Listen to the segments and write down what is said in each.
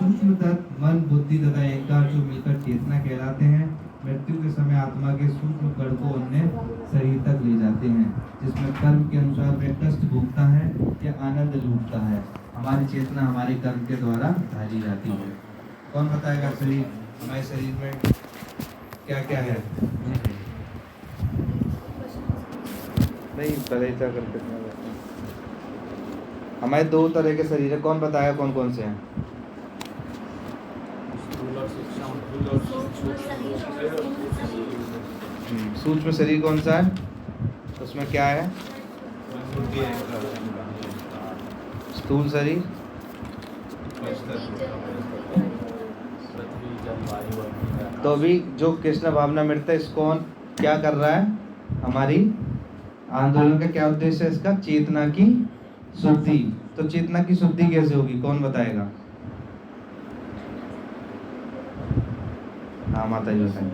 सूक्ष्म तत्व मन, बुद्धि तथा अहंकार जो मिलकर चेतना कहलाते हैं, मृत्यु के समय आत्मा के सूक्ष्म कण को अन्य शरीर तक ले जाते हैं, जिसमें कर्म के अनुसार वह कष्ट भोगता है या आनंद लूटता है। हमारी चेतना हमारे कर्म के द्वारा ढाली जाती है। कौन बताएगा शरीर, हमारे शरीर में क्या क्या है? नहीं, कलेजा करके हमारे दो तरह के शरीर है। कौन बताएगा कौन कौन से हैं? सूक्ष्म शरीर कौन सा है? उसमें क्या है? स्थूल शरीर, तो अभी जो कृष्ण भावना मृत इसको क्या कर रहा है? हमारी आंदोलन का क्या उद्देश्य है इसका? चेतना की शुद्धि। तो चेतना की शुद्धि कैसे होगी, कौन बताएगा? हाँ माता जी बताएं।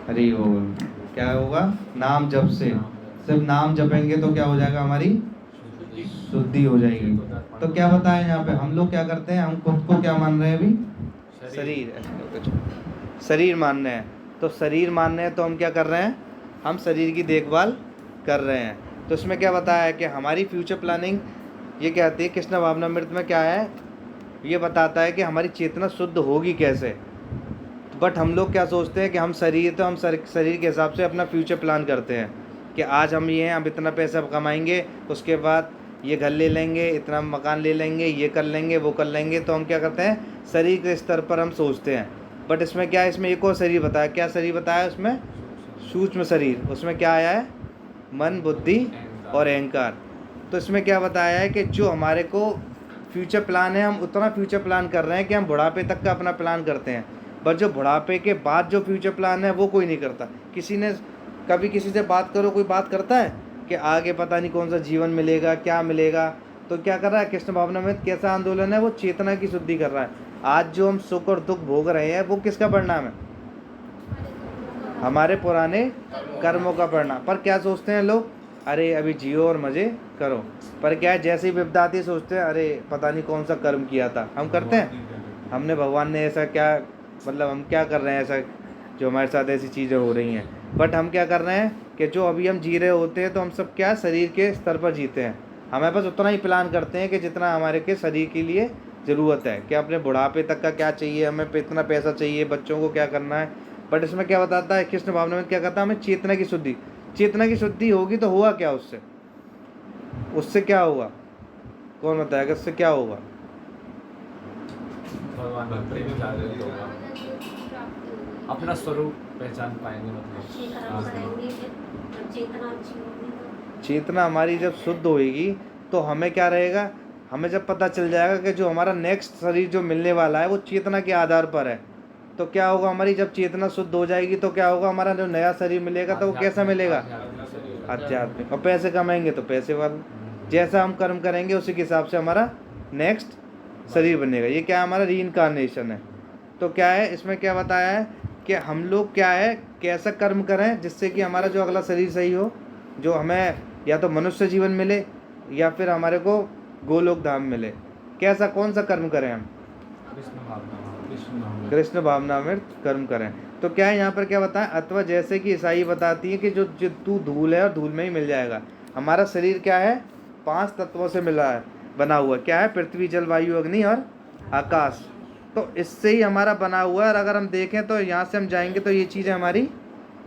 अरे वो क्या होगा? नाम जप से। सिर्फ नाम जपेंगे तो क्या हो जाएगा? हमारी शुद्धि हो जाएगी। तो क्या बताएं यहाँ पे? हम लोग क्या करते हैं? हम खुद को क्या मान रहे हैं अभी? शरीर मान रहे हैं। तो शरीर मान रहे हैं तो हम क्या कर रहे हैं? हम शरीर की देखभाल कर रहे हैं। तो इसमें क्या बताया है कि हमारी फ्यूचर प्लानिंग ये कहती है, कृष्ण भावनामृत में क्या है ये बताता है कि हमारी चेतना शुद्ध होगी कैसे। बट हम लोग क्या सोचते हैं कि हम शरीर, तो हम शरीर के हिसाब से अपना फ्यूचर प्लान करते हैं कि आज हम ये हैं, हम इतना पैसा कमाएंगे, उसके बाद ये घर ले लेंगे, इतना मकान ले लेंगे, ये कर लेंगे, वो कर लेंगे। तो हम क्या करते हैं? शरीर के स्तर पर हम सोचते हैं। बट इसमें क्या है? इसमें एक और शरीर बताया। क्या शरीर बताया उसमें? सूक्ष्म शरीर। उसमें क्या आया है? मन, बुद्धि और अहंकार। तो इसमें क्या बताया है कि जो हमारे को फ्यूचर प्लान है, हम उतना फ्यूचर प्लान कर रहे हैं कि हम बुढ़ापे तक का अपना प्लान करते हैं। बट जो बुढ़ापे के बाद जो फ्यूचर प्लान है वो कोई नहीं करता। किसी ने कभी किसी से बात करो, कोई बात करता है कि आगे पता नहीं कौन सा जीवन मिलेगा, क्या मिलेगा। तो क्या कर रहा है कृष्ण भावना में? कैसा आंदोलन है? वो चेतना की शुद्धि कर रहा है। आज जो हम सुख और दुख भोग रहे हैं वो किसका परिणाम है? हमारे पुराने कर्मों का परिणाम। पर क्या सोचते हैं लोग? अरे अभी जियो और मज़े करो। पर क्या है, जैसे ही विपदा आती है सोचते हैं अरे पता नहीं कौन सा कर्म किया था। हम करते हैं, हमने भगवान ने ऐसा क्या, मतलब हम क्या कर रहे हैं ऐसा जो हमारे साथ ऐसी चीज़ें हो रही हैं। बट हम क्या कर रहे हैं कि जो अभी हम जी रहे होते हैं तो हम सब क्या शरीर के स्तर पर जीते हैं। हमें बस उतना ही प्लान करते हैं कि जितना हमारे के शरीर के लिए ज़रूरत है, कि अपने बुढ़ापे तक का क्या चाहिए, हमें इतना पैसा चाहिए, बच्चों को क्या करना है। बट इसमें क्या बताता है कृष्ण भावना में? क्या कहता है? हमें चेतना की शुद्धि। चेतना की शुद्धि होगी तो हुआ क्या उससे? उससे क्या होगा? कौन बताएगा उससे क्या होगा? अपना स्वरूप पहचान पाएंगे। मतलब चेतना हमारी जब शुद्ध होएगी तो हमें क्या रहेगा? हमें जब पता चल जाएगा कि जो हमारा नेक्स्ट शरीर जो मिलने वाला है वो चेतना के आधार पर है, तो क्या होगा? हमारी जब चेतना शुद्ध हो जाएगी तो क्या होगा? हमारा जो नया शरीर मिलेगा तो वो कैसा मिलेगा? आध्यात्मिक। और पैसे कमाएंगे तो पैसे वाला। जैसा हम कर्म करेंगे उसी के हिसाब से हमारा नेक्स्ट शरीर बनेगा। ये क्या हमारा रीइंकार्नेशन है। तो क्या है इसमें क्या बताया है कि हम लोग क्या है कैसा कर्म करें जिससे कि हमारा जो अगला शरीर सही हो, जो हमें या तो मनुष्य जीवन मिले या फिर हमारे को गोलोक धाम मिले। कैसा, कौन सा कर्म करें हम? कृष्ण भावनामृत कर्म करें। तो क्या है यहाँ पर क्या बताएं? अथवा जैसे कि ईसाई बताती है कि जो तू धूल है और धूल में ही मिल जाएगा। हमारा शरीर क्या है? 5 तत्वों से मिला है, बना हुआ। क्या है? पृथ्वी, जल, वायु, अग्नि और आकाश। तो इससे ही हमारा बना हुआ है। और अगर हम देखें तो यहाँ से हम जाएंगे तो ये चीज़ें हमारी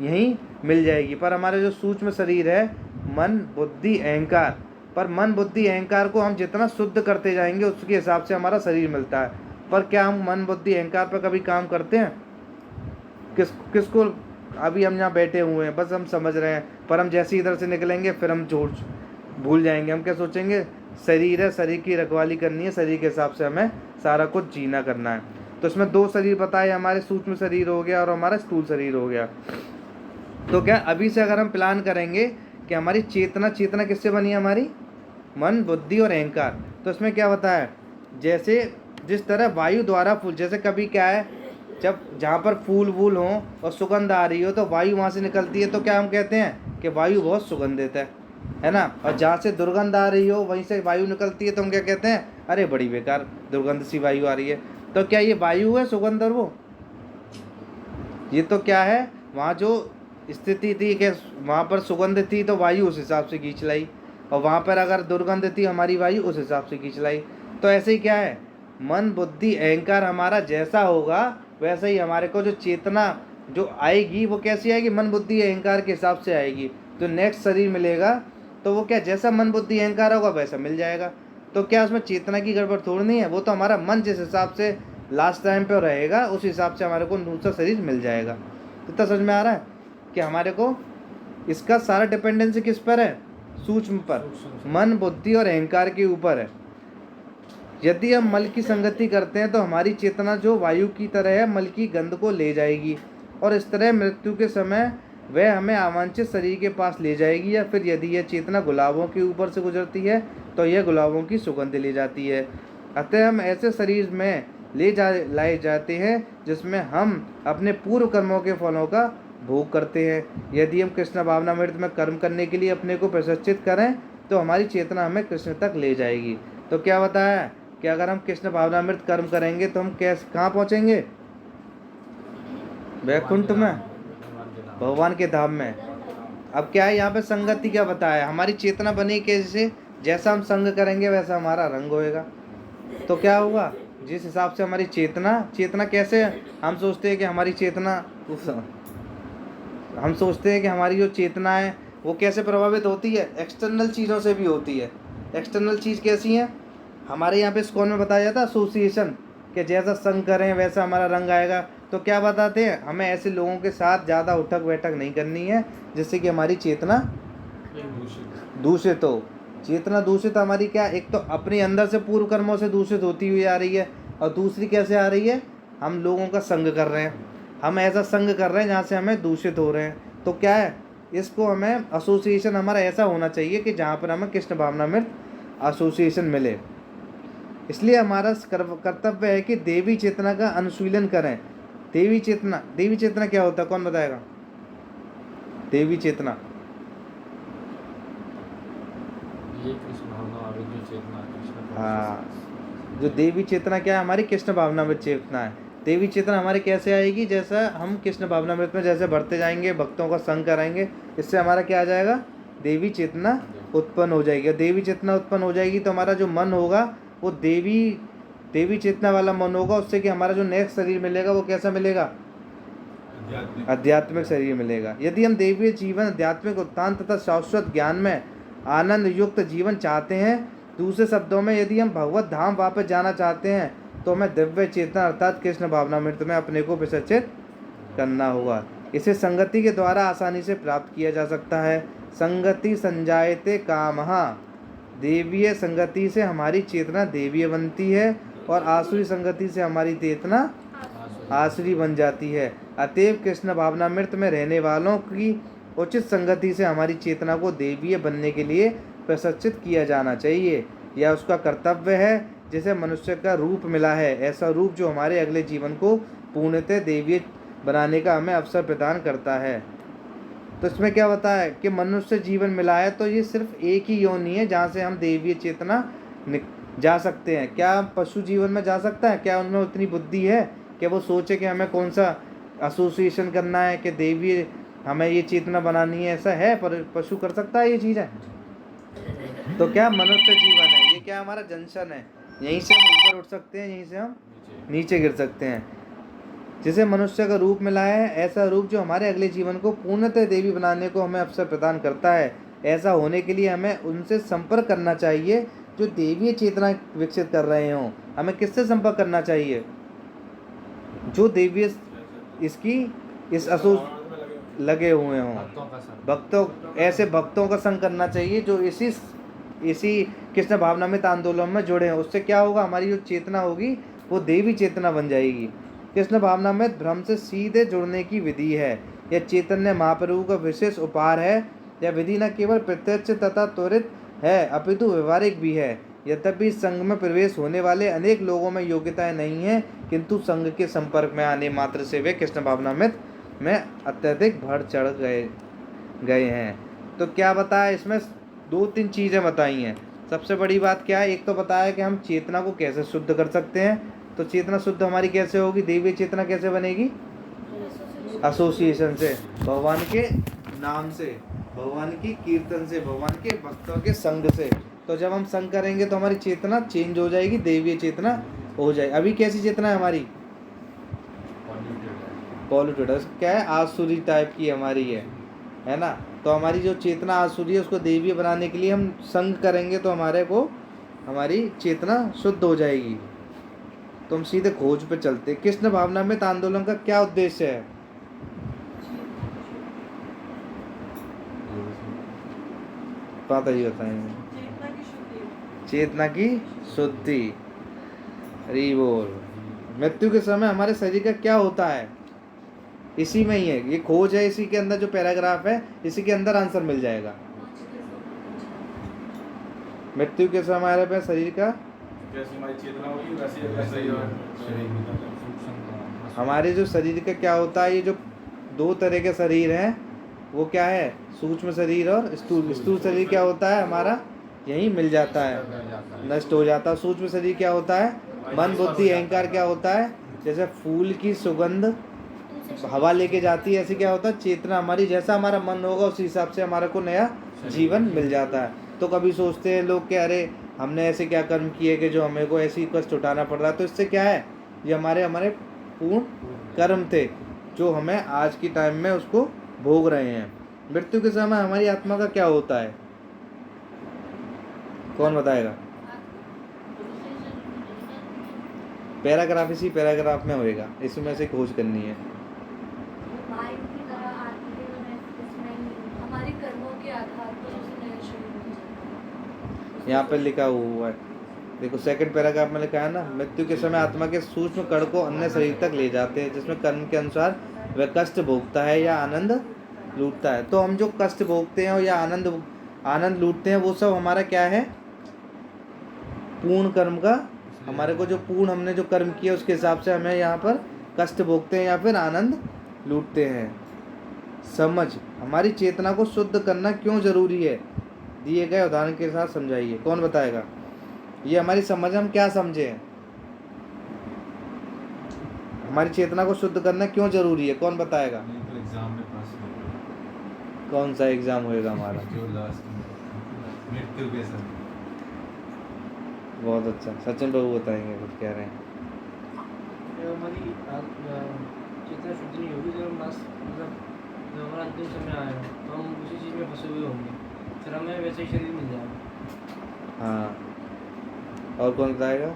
यहीं मिल जाएगी। पर हमारा जो सूक्ष्म शरीर है, मन, बुद्धि, अहंकार, पर मन, बुद्धि, अहंकार को हम जितना शुद्ध करते जाएंगे उसके हिसाब से हमारा शरीर मिलता है। पर क्या हम मन, बुद्धि, अहंकार पर कभी काम करते हैं? किसको? अभी हम यहाँ बैठे हुए हैं, बस हम समझ रहे हैं, पर हम जैसे इधर से निकलेंगे फिर हम भूल जाएंगे। हम क्या सोचेंगे? शरीर है, शरीर की रखवाली करनी है, शरीर के हिसाब से हमें सारा कुछ जीना करना है। तो इसमें 2 शरीर बताए, हमारे सूक्ष्म शरीर हो गया और हमारा स्थूल शरीर हो गया। तो क्या अभी से अगर हम प्लान करेंगे कि हमारी चेतना किससे बनी है? हमारी मन, बुद्धि और अहंकार। तो इसमें क्या बताया? जैसे जिस तरह वायु द्वारा फूल, जैसे कभी क्या है जब जहाँ पर फूल वूल हो और सुगंध आ रही हो तो वायु वहाँ से निकलती है, तो क्या हम कहते हैं कि वायु बहुत सुगंधित है। है ना। और जहाँ से दुर्गंध आ रही हो वहीं से वायु निकलती है तो हम क्या कहते हैं, अरे बड़ी बेकार दुर्गंध सी वायु आ रही है। तो क्या ये वायु है सुगंध और वो? ये तो क्या है, वहाँ जो स्थिति थी कि वहाँ पर सुगंध थी तो वायु उस हिसाब से खींच लाई, और वहाँ पर अगर दुर्गंध थी हमारी वायु उस हिसाब से खींच लाई। तो ऐसे ही क्या है, मन बुद्धि अहंकार हमारा जैसा होगा वैसे ही हमारे को जो चेतना जो आएगी वो कैसी आएगी, मन बुद्धि अहंकार के हिसाब से आएगी। जो नेक्स्ट शरीर मिलेगा तो वो क्या, जैसा मन बुद्धि अहंकार होगा वैसा मिल जाएगा। तो क्या उसमें चेतना की गड़बड़ थोड़ी नहीं है, वो तो हमारा मन जिस हिसाब से लास्ट टाइम पे रहेगा उस हिसाब से हमारे को दूसरा शरीर मिल जाएगा। इतना समझ में आ रहा है कि हमारे को इसका सारा डिपेंडेंसी किस पर है, सूक्ष्म पर, मन बुद्धि और अहंकार के ऊपर है। यदि हम मल की संगति करते हैं तो हमारी चेतना जो वायु की तरह है मल की गंध को ले जाएगी, और इस तरह मृत्यु के समय वह हमें अवांछित शरीर के पास ले जाएगी। या फिर यदि यह चेतना गुलाबों के ऊपर से गुजरती है तो यह गुलाबों की सुगंध ले जाती है। अतः हम ऐसे शरीर में लाए जाते हैं जिसमें हम अपने पूर्व कर्मों के फलों का भोग करते हैं। यदि हम कृष्ण भावनामृत में कर्म करने के लिए अपने को प्रशिक्षित करें तो हमारी चेतना हमें कृष्ण तक ले जाएगी। तो क्या बताया कि अगर हम कृष्ण भावनामृत कर्म करेंगे तो हम कैसे कहाँ पहुँचेंगे, वैकुंठ में, भगवान के धाम में। अब क्या है यहाँ पे संगति क्या बताया, हमारी चेतना बनी कैसे, जैसा हम संग करेंगे वैसा हमारा रंग होएगा। तो क्या होगा, जिस हिसाब से हमारी चेतना कैसे, हम सोचते हैं कि हमारी चेतना, हम सोचते हैं कि हमारी जो चेतना है वो कैसे प्रभावित होती है, एक्सटर्नल चीज़ों से भी होती है। एक्सटर्नल चीज़ कैसी है, हमारे यहाँ पे स्कूल में बताया जाता है एसोसिएशन, कि जैसा संग करें वैसा हमारा रंग आएगा। तो क्या बताते हैं, हमें ऐसे लोगों के साथ ज़्यादा उठक बैठक नहीं करनी है जिससे कि हमारी चेतना दूषित हो। चेतना दूषित हमारी क्या, एक तो अपने अंदर से पूर्व कर्मों से दूषित होती हुई आ रही है, और दूसरी कैसे आ रही है, हम लोगों का संग कर रहे हैं, हम ऐसा संग कर रहे हैं जहाँ से हमें दूषित हो रहे हैं। तो क्या है, इसको हमें एसोसिएशन हमारा ऐसा होना चाहिए कि जहाँ पर हमें कृष्ण भावनामृत एसोसिएशन मिले। इसलिए हमारा कर्तव्य है कि देवी चेतना का अनुशीलन करें। देवी चेतना क्या होता है, कौन बताएगा, देवी चेतना? ये कृष्ण भावना जो चेतना कृष्ण, हाँ, जो देवी चेतना क्या है, हमारी कृष्ण भावनामृत चेतना है। देवी चेतना हमारी कैसे आएगी, जैसा हम कृष्ण भावनामृत में जैसे बढ़ते जाएंगे, भक्तों का संग कराएंगे, इससे हमारा क्या आ जाएगा, देवी चेतना उत्पन्न हो जाएगी। देवी चेतना उत्पन्न हो जाएगी तो हमारा जो मन होगा वो देवी चेतना वाला मन होगा। उससे कि हमारा जो नेक्स्ट शरीर मिलेगा वो कैसा मिलेगा, आध्यात्मिक शरीर मिलेगा। यदि हम देवीय जीवन, आध्यात्मिक उत्थान तथा शाश्वत ज्ञान में आनंद युक्त जीवन चाहते हैं, दूसरे शब्दों में यदि हम भगवत धाम वापस जाना चाहते हैं तो हमें दिव्य चेतना अर्थात कृष्ण भावनामृत में अपने को विसर्जित करना होगा। इसे संगति के द्वारा आसानी से प्राप्त किया जा सकता है। संगति संजायते कामहा, देवीय संगति से हमारी चेतना देवीय बनती है और आसुरी संगति से हमारी चेतना आसुरी बन जाती है। अतएव कृष्ण भावनामृत में रहने वालों की उचित संगति से हमारी चेतना को देवीय बनने के लिए प्रशिक्षित किया जाना चाहिए। यह उसका कर्तव्य है जिसे मनुष्य का रूप मिला है, ऐसा रूप जो हमारे अगले जीवन को पूर्णतः देवीय बनाने का हमें अवसर प्रदान करता है। तो इसमें क्या बताया है कि मनुष्य जीवन मिला है तो ये सिर्फ एक ही योनि है जहाँ से हम देवीय चेतना जा सकते हैं। क्या पशु जीवन में जा सकता है, क्या उनमें उतनी बुद्धि है कि वो सोचे कि हमें कौन सा एसोसिएशन करना है कि देवीय हमें ये चेतना बनानी है, ऐसा है? पर पशु कर सकता है ये चीज़ है? तो क्या मनुष्य जीवन है, ये क्या हमारा जंक्शन है, यहीं से हम ऊपर उठ सकते हैं, यहीं से हम नीचे गिर सकते हैं। जिसे मनुष्य का रूप मिला है, ऐसा रूप जो हमारे अगले जीवन को पूर्णतः देवी बनाने को हमें अवसर प्रदान करता है। ऐसा होने के लिए हमें उनसे संपर्क करना चाहिए जो देवीय चेतना विकसित कर रहे हों। हमें किससे संपर्क करना चाहिए, जो देवीय इस असोस लगे हुए हों, ऐसे भक्तों का संग करना चाहिए जो इसी कृष्ण भावनामृत आंदोलन में जुड़े हैं। उससे क्या होगा, हमारी जो चेतना होगी वो देवी चेतना बन जाएगी। कृष्ण भावनामृत भ्रम से सीधे जुड़ने की विधि है। यह चैतन्य महाप्रभु का विशेष उपहार है। यह विधि न केवल प्रत्यक्ष तथा त्वरित है अपितु व्यवहारिक भी है। यद्यपि संघ में प्रवेश होने वाले अनेक लोगों में योग्यताएं नहीं हैं, किंतु संघ के संपर्क में आने मात्र से वे कृष्ण भावनामृत में अत्यधिक बढ़ चढ़ गए हैं। तो क्या बताया इसमें, दो तीन चीज़ें बताई हैं। सबसे बड़ी बात क्या है, एक तो बताया कि हम चेतना को कैसे शुद्ध कर सकते हैं। तो चेतना शुद्ध हमारी कैसे होगी, दैवीय चेतना कैसे बनेगी, एसोसिएशन से, भगवान के नाम से, भगवान की कीर्तन से, भगवान के भक्तों के संग से। तो जब हम संग करेंगे तो हमारी चेतना चेंज हो जाएगी, दैवीय चेतना हो जाएगी। अभी कैसी चेतना है हमारी, पॉल्यूटेड है, क्या है, आसुरी टाइप की हमारी है ना। तो हमारी जो चेतना आसुरी है उसको दैवीय बनाने के लिए हम संग करेंगे तो हमारी चेतना शुद्ध हो जाएगी। तो हम सीधे खोज पे चलते। कृष्ण भावनामृत आंदोलन का क्या उद्देश्य है, पता ही बताएंगे। चेतना की शुद्धि, हरि बोल। मृत्यु के समय हमारे शरीर का क्या होता है, इसी में ही है, ये खोज है, इसी के अंदर जो पैराग्राफ है इसी के अंदर आंसर मिल जाएगा। मृत्यु के समय हमारे पे शरीर का, जैसे हमारी चेतना होगी वैसे ही हमारे जो शरीर का क्या होता है, ये जो दो तरह के शरीर हैं वो क्या है, सूक्ष्म शरीर और स्थूल। स्थूल शरीर क्या होता है हमारा, यही मिल जाता है, नष्ट हो जाता है। सूक्ष्म शरीर क्या होता है, मन बुद्धि अहंकार क्या होता है, जैसे फूल की सुगंध हवा लेके जाती है, ऐसे क्या होता है चेतना हमारी, जैसा हमारा मन होगा उसी हिसाब से हमारे को नया जीवन मिल जाता है। तो कभी सोचते हैं लोग कि अरे हमने ऐसे क्या कर्म किए कि जो हमें को ऐसी कष्ट उठाना पड़ रहा है। तो इससे क्या है, ये हमारे पूर्ण कर्म थे जो हमें आज की टाइम में उसको भोग रहे हैं। मृत्यु के समय हमारी आत्मा का क्या होता है, कौन बताएगा, पैराग्राफ इसी पैराग्राफ में होएगा, इसमें से खोज करनी है। हमारे कर्मों के आधार पर उसे नया शरीर मिल जाता है। यहाँ पर लिखा हुआ है, देखो सेकंड पैराग्राफ में लिखा है ना, मृत्यु के समय आत्मा के सूक्ष्म कण को अन्य शरीर तक ले जाते हैं जिसमें कर्म के अनुसार वह कष्ट भोगता है या आनंद लूटता है। तो हम जो कष्ट भोगते हैं या आनंद लूटते हैं वो सब हमारा क्या है, पूर्ण कर्म का, हमारे को जो पूर्ण हमने जो कर्म किया उसके हिसाब से हमें यहाँ पर कष्ट भोगते हैं या फिर आनंद लूटते हैं। समझ, हमारी चेतना को शुद्ध करना क्यों जरूरी है, दिए गए उदाहरण के साथ समझाइए, कौन बताएगा। ये हमारी समझ, हम क्या समझे हैं, हमारी चेतना को शुद्ध करना क्यों जरूरी है, कौन बताएगा। एग्जाम में पास कौन सा एग्जाम होएगा हमारा, जो लास्ट में मृत्यु के समय। बहुत अच्छा, सचिन बाबू बताएंगे, कुछ कह रहे हैं। हमारी चेतना शुद्ध नहीं होगी जब मतलब जब हमारा अंतिम समय आएगा तो हम उसी चीज़ में फंसे हुए होंगे, फिर हमें वैसे ही शरीर मिल जाएगा। हाँ, और कौन बताएगा।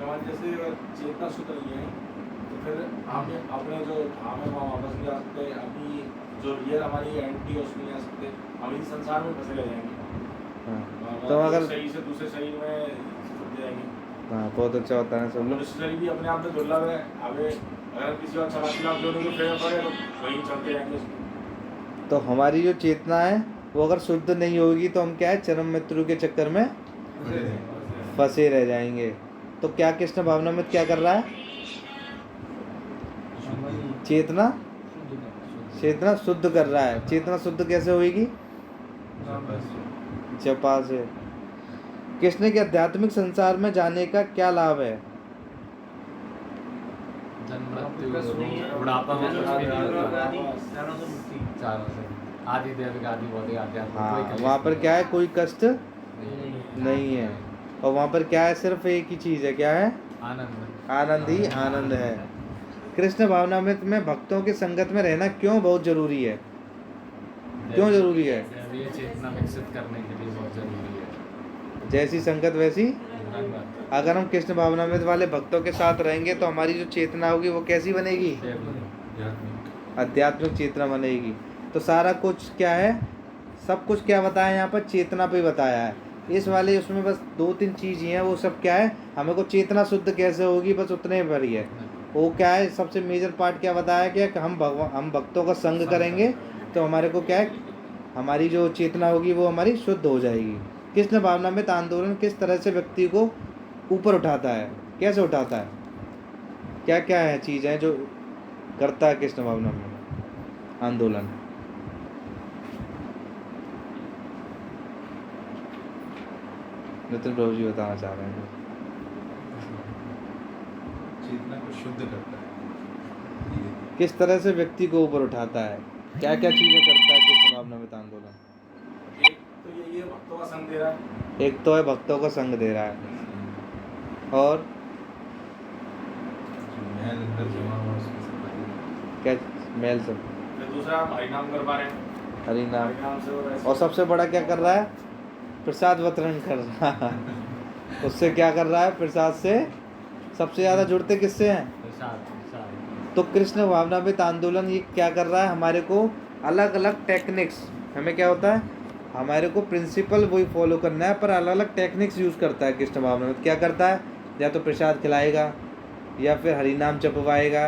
हमारी जैसे चेतना शुद्ध नहीं है तो फिर हमें अपने जो हमें वहाँ वापस नहीं आ सकते, अभी जो रियल हमारी एंटी उसमें नहीं आ सकते, हम इस संसार में फंसे रह जाएंगे। हाँ, तो अगर शरीर से दूसरे शरीर में छूट जाएंगे। हाँ, बहुत अच्छा होता है सब लोग। मनुष्य शरीर भी अपने आप में दुर्लभ है। अभी अगर किसी और 84 लाख लोगों को फेर पड़े तो वहीं चलते जाएंगे। तो हमारी जो चेतना है वो अगर शुद्ध नहीं होगी तो हम क्या है, चरम मृत्यु के चक्कर में फंसे रह जाएंगे। तो क्या कृष्ण भावना में क्या कर रहा है, चेतना शुद्ध कर रहा है। चेतना शुद्ध कैसे होगी, जपा से। कृष्ण के आध्यात्मिक संसार में जाने का क्या लाभ है, जन्म मृत्यु बुढ़ापा में कुछ भी नहीं होता, चारों से आदि दैविक आदि भौतिक आध्यात्मिक हाँ, कोई कलेश वहाँ पर नहीं क्या है, कोई कष्ट नहीं। नहीं है। और वहाँ पर क्या है, सिर्फ एक ही चीज़ है, क्या है, आनंद आनंद ही आनंद है। कृष्ण भावनामृत में भक्तों की संगत में रहना क्यों बहुत जरूरी है, क्यों जरूरी है, ये चेतना विकसित करने के लिए बहुत जरूरी है। जैसी संगत वैसी। अगर हम कृष्ण भावनामृत वाले भक्तों के साथ रहेंगे तो हमारी जो चेतना होगी वो कैसी बनेगी, आध्यात्मिक चेतना बनेगी। तो सारा कुछ क्या है, सब कुछ क्या बताया यहाँ पर, चेतना पे बताया है। इस वाले उसमें बस दो तीन चीज़ ही हैं, वो सब क्या है, हमें को चेतना शुद्ध कैसे होगी बस उतने पर ही है। वो क्या है, सबसे मेजर पार्ट क्या बताया गया कि हम भक्तों का संग करेंगे तो हमारे को क्या है, हमारी जो चेतना होगी वो हमारी शुद्ध हो जाएगी। कृष्ण भावनामृत आंदोलन किस तरह से व्यक्ति को ऊपर उठाता है, कैसे उठाता है, क्या क्या है चीज़ है जो करता है कृष्ण भावनामृत आंदोलन। नितिन प्रभु जी बताना चाह रहे हैं। चेतना को शुद्ध करता है धीरे धीरे। किस तरह से व्यक्ति को ऊपर उठाता है, क्या क्या चीज़ें करता है कृष्ण भावनामृत आंदोलन? एक तो ये भक्तों का संग दे रहा है, एक तो है भक्तों को संग दे रहा है, और जो मैल अंदर जमा हुआ उसकी सफाई। क्या मैल सब, फिर दूसरा हम हरिनाम कर पा रहे हैं, हरि नाम, हरिनाम से और ऐसे और सबसे बड़ा क्या कर रहा है, प्रसाद वितरण कर रहा है। उससे क्या कर रहा है, प्रसाद से सबसे ज़्यादा जुड़ते किससे हैं? प्रसाद प्रसाद। तो कृष्ण भावनामृत आंदोलन ये क्या कर रहा है, हमारे को अलग अलग टेक्निक्स, हमें क्या होता है, हमारे को प्रिंसिपल वही फॉलो करना है, पर अलग अलग टेक्निक्स यूज़ करता है कृष्ण भावनामृत। क्या करता है, या तो प्रसाद खिलाएगा, या फिर हरिनाम जपवाएगा,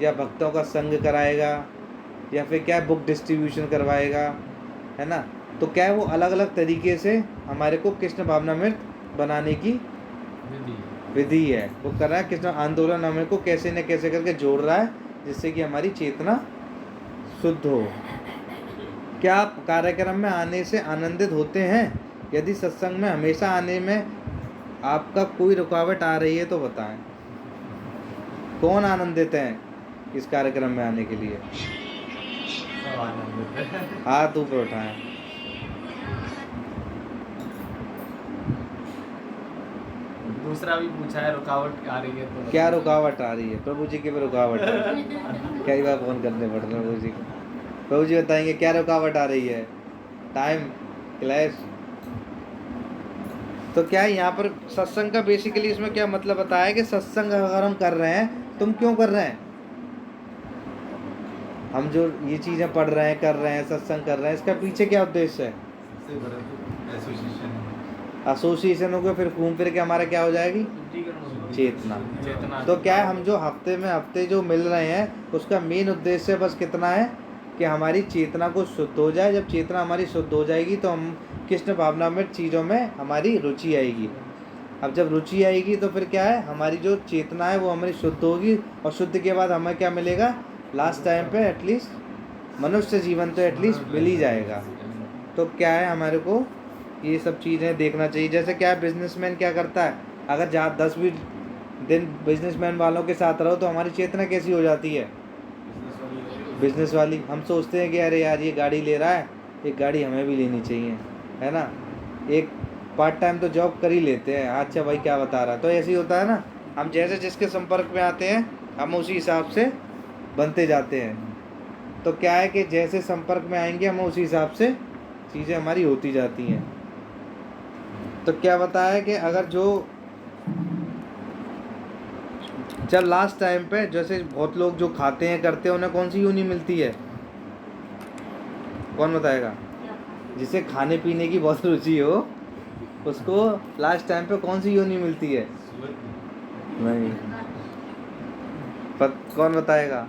या भक्तों का संग कराएगा, या फिर क्या बुक डिस्ट्रीब्यूशन करवाएगा, है ना। तो क्या है, वो अलग अलग तरीके से हमारे को कृष्ण भावनामृत बनाने की विधि विधि है, वो कर रहा है। कृष्ण आंदोलन हमें को कैसे न कैसे करके जोड़ रहा है, जिससे कि हमारी चेतना शुद्ध हो। क्या आप कार्यक्रम में आने से आनंदित होते हैं? यदि सत्संग में हमेशा आने में आपका कोई रुकावट आ रही है तो बताएं। कौन आनंदित हैं इस कार्यक्रम में आने के लिए? सब आनंदित है। हाथ ऊपर उठाएं। दूसरा भी पूछा है, रुकावट आ रही है तो क्या रुकावट आ रही है? प्रभु जी की भी रुकावट आ रही है, कई बार फोन करने पड़ रहे हैं प्रभु जी को। प्रभु जी बताएंगे क्या रुकावट आ रही है? Time clash. तो क्या है यहाँ पर सत्संग का बेसिकली इसमें क्या मतलब बताया है कि सत्संग अगर हम कर रहे हैं, तुम क्यों कर रहे हैं? हम जो ये चीज़ें पढ़ रहे हैं, कर रहे हैं, सत्संग कर रहे हैं, इसका पीछे क्या उद्देश्य है? सबसे बड़ा तो एसोसिएशन है। एसोसिएशन हो गया, फिर घूम फिर के हमारा क्या हो जाएगी? शुद्धिकरण होगा। चेतना। चेतना। तो क्या है, हम जो हफ्ते जो मिल रहे हैं उसका मेन उद्देश्य बस कितना है कि हमारी चेतना को शुद्ध हो जाए। जब चेतना हमारी शुद्ध हो जाएगी तो हम कृष्ण भावनामृत चीज़ों में हमारी रुचि आएगी। अब जब रुचि आएगी तो फिर क्या है, हमारी जो चेतना है वो हमारी शुद्ध होगी, और शुद्ध के बाद हमें क्या मिलेगा, लास्ट टाइम पे एटलीस्ट मनुष्य जीवन तो एटलीस्ट मिल ही जाएगा। तो क्या है, हमारे को ये सब चीज़ें देखना चाहिए। जैसे क्या है, बिजनेसमैन क्या करता है, अगर जहाँ 10 भी दिन बिजनेसमैन वालों के साथ रहो तो हमारी चेतना कैसी हो जाती है, बिजनेस वाली। हम सोचते हैं कि अरे यार ये गाड़ी ले रहा है, एक गाड़ी हमें भी लेनी चाहिए, है ना। एक पार्ट टाइम तो जॉब कर ही लेते हैं, अच्छा भाई क्या बता रहा है। तो ऐसे ही होता है ना, हम जैसे जिसके संपर्क में आते हैं हम उसी हिसाब से बनते जाते हैं। तो क्या है कि जैसे संपर्क में आएंगे हम उसी हिसाब से चीज़ें हमारी होती जाती हैं। तो क्या बताया कि अगर जो जब लास्ट टाइम पे जैसे बहुत लोग जो खाते हैं करते हैं, उन्हें कौन सी योनि मिलती है? कौन बताएगा? जिसे खाने पीने की बहुत रुचि हो उसको लास्ट टाइम पे कौन सी योनि मिलती है? नहीं, कौन बताएगा?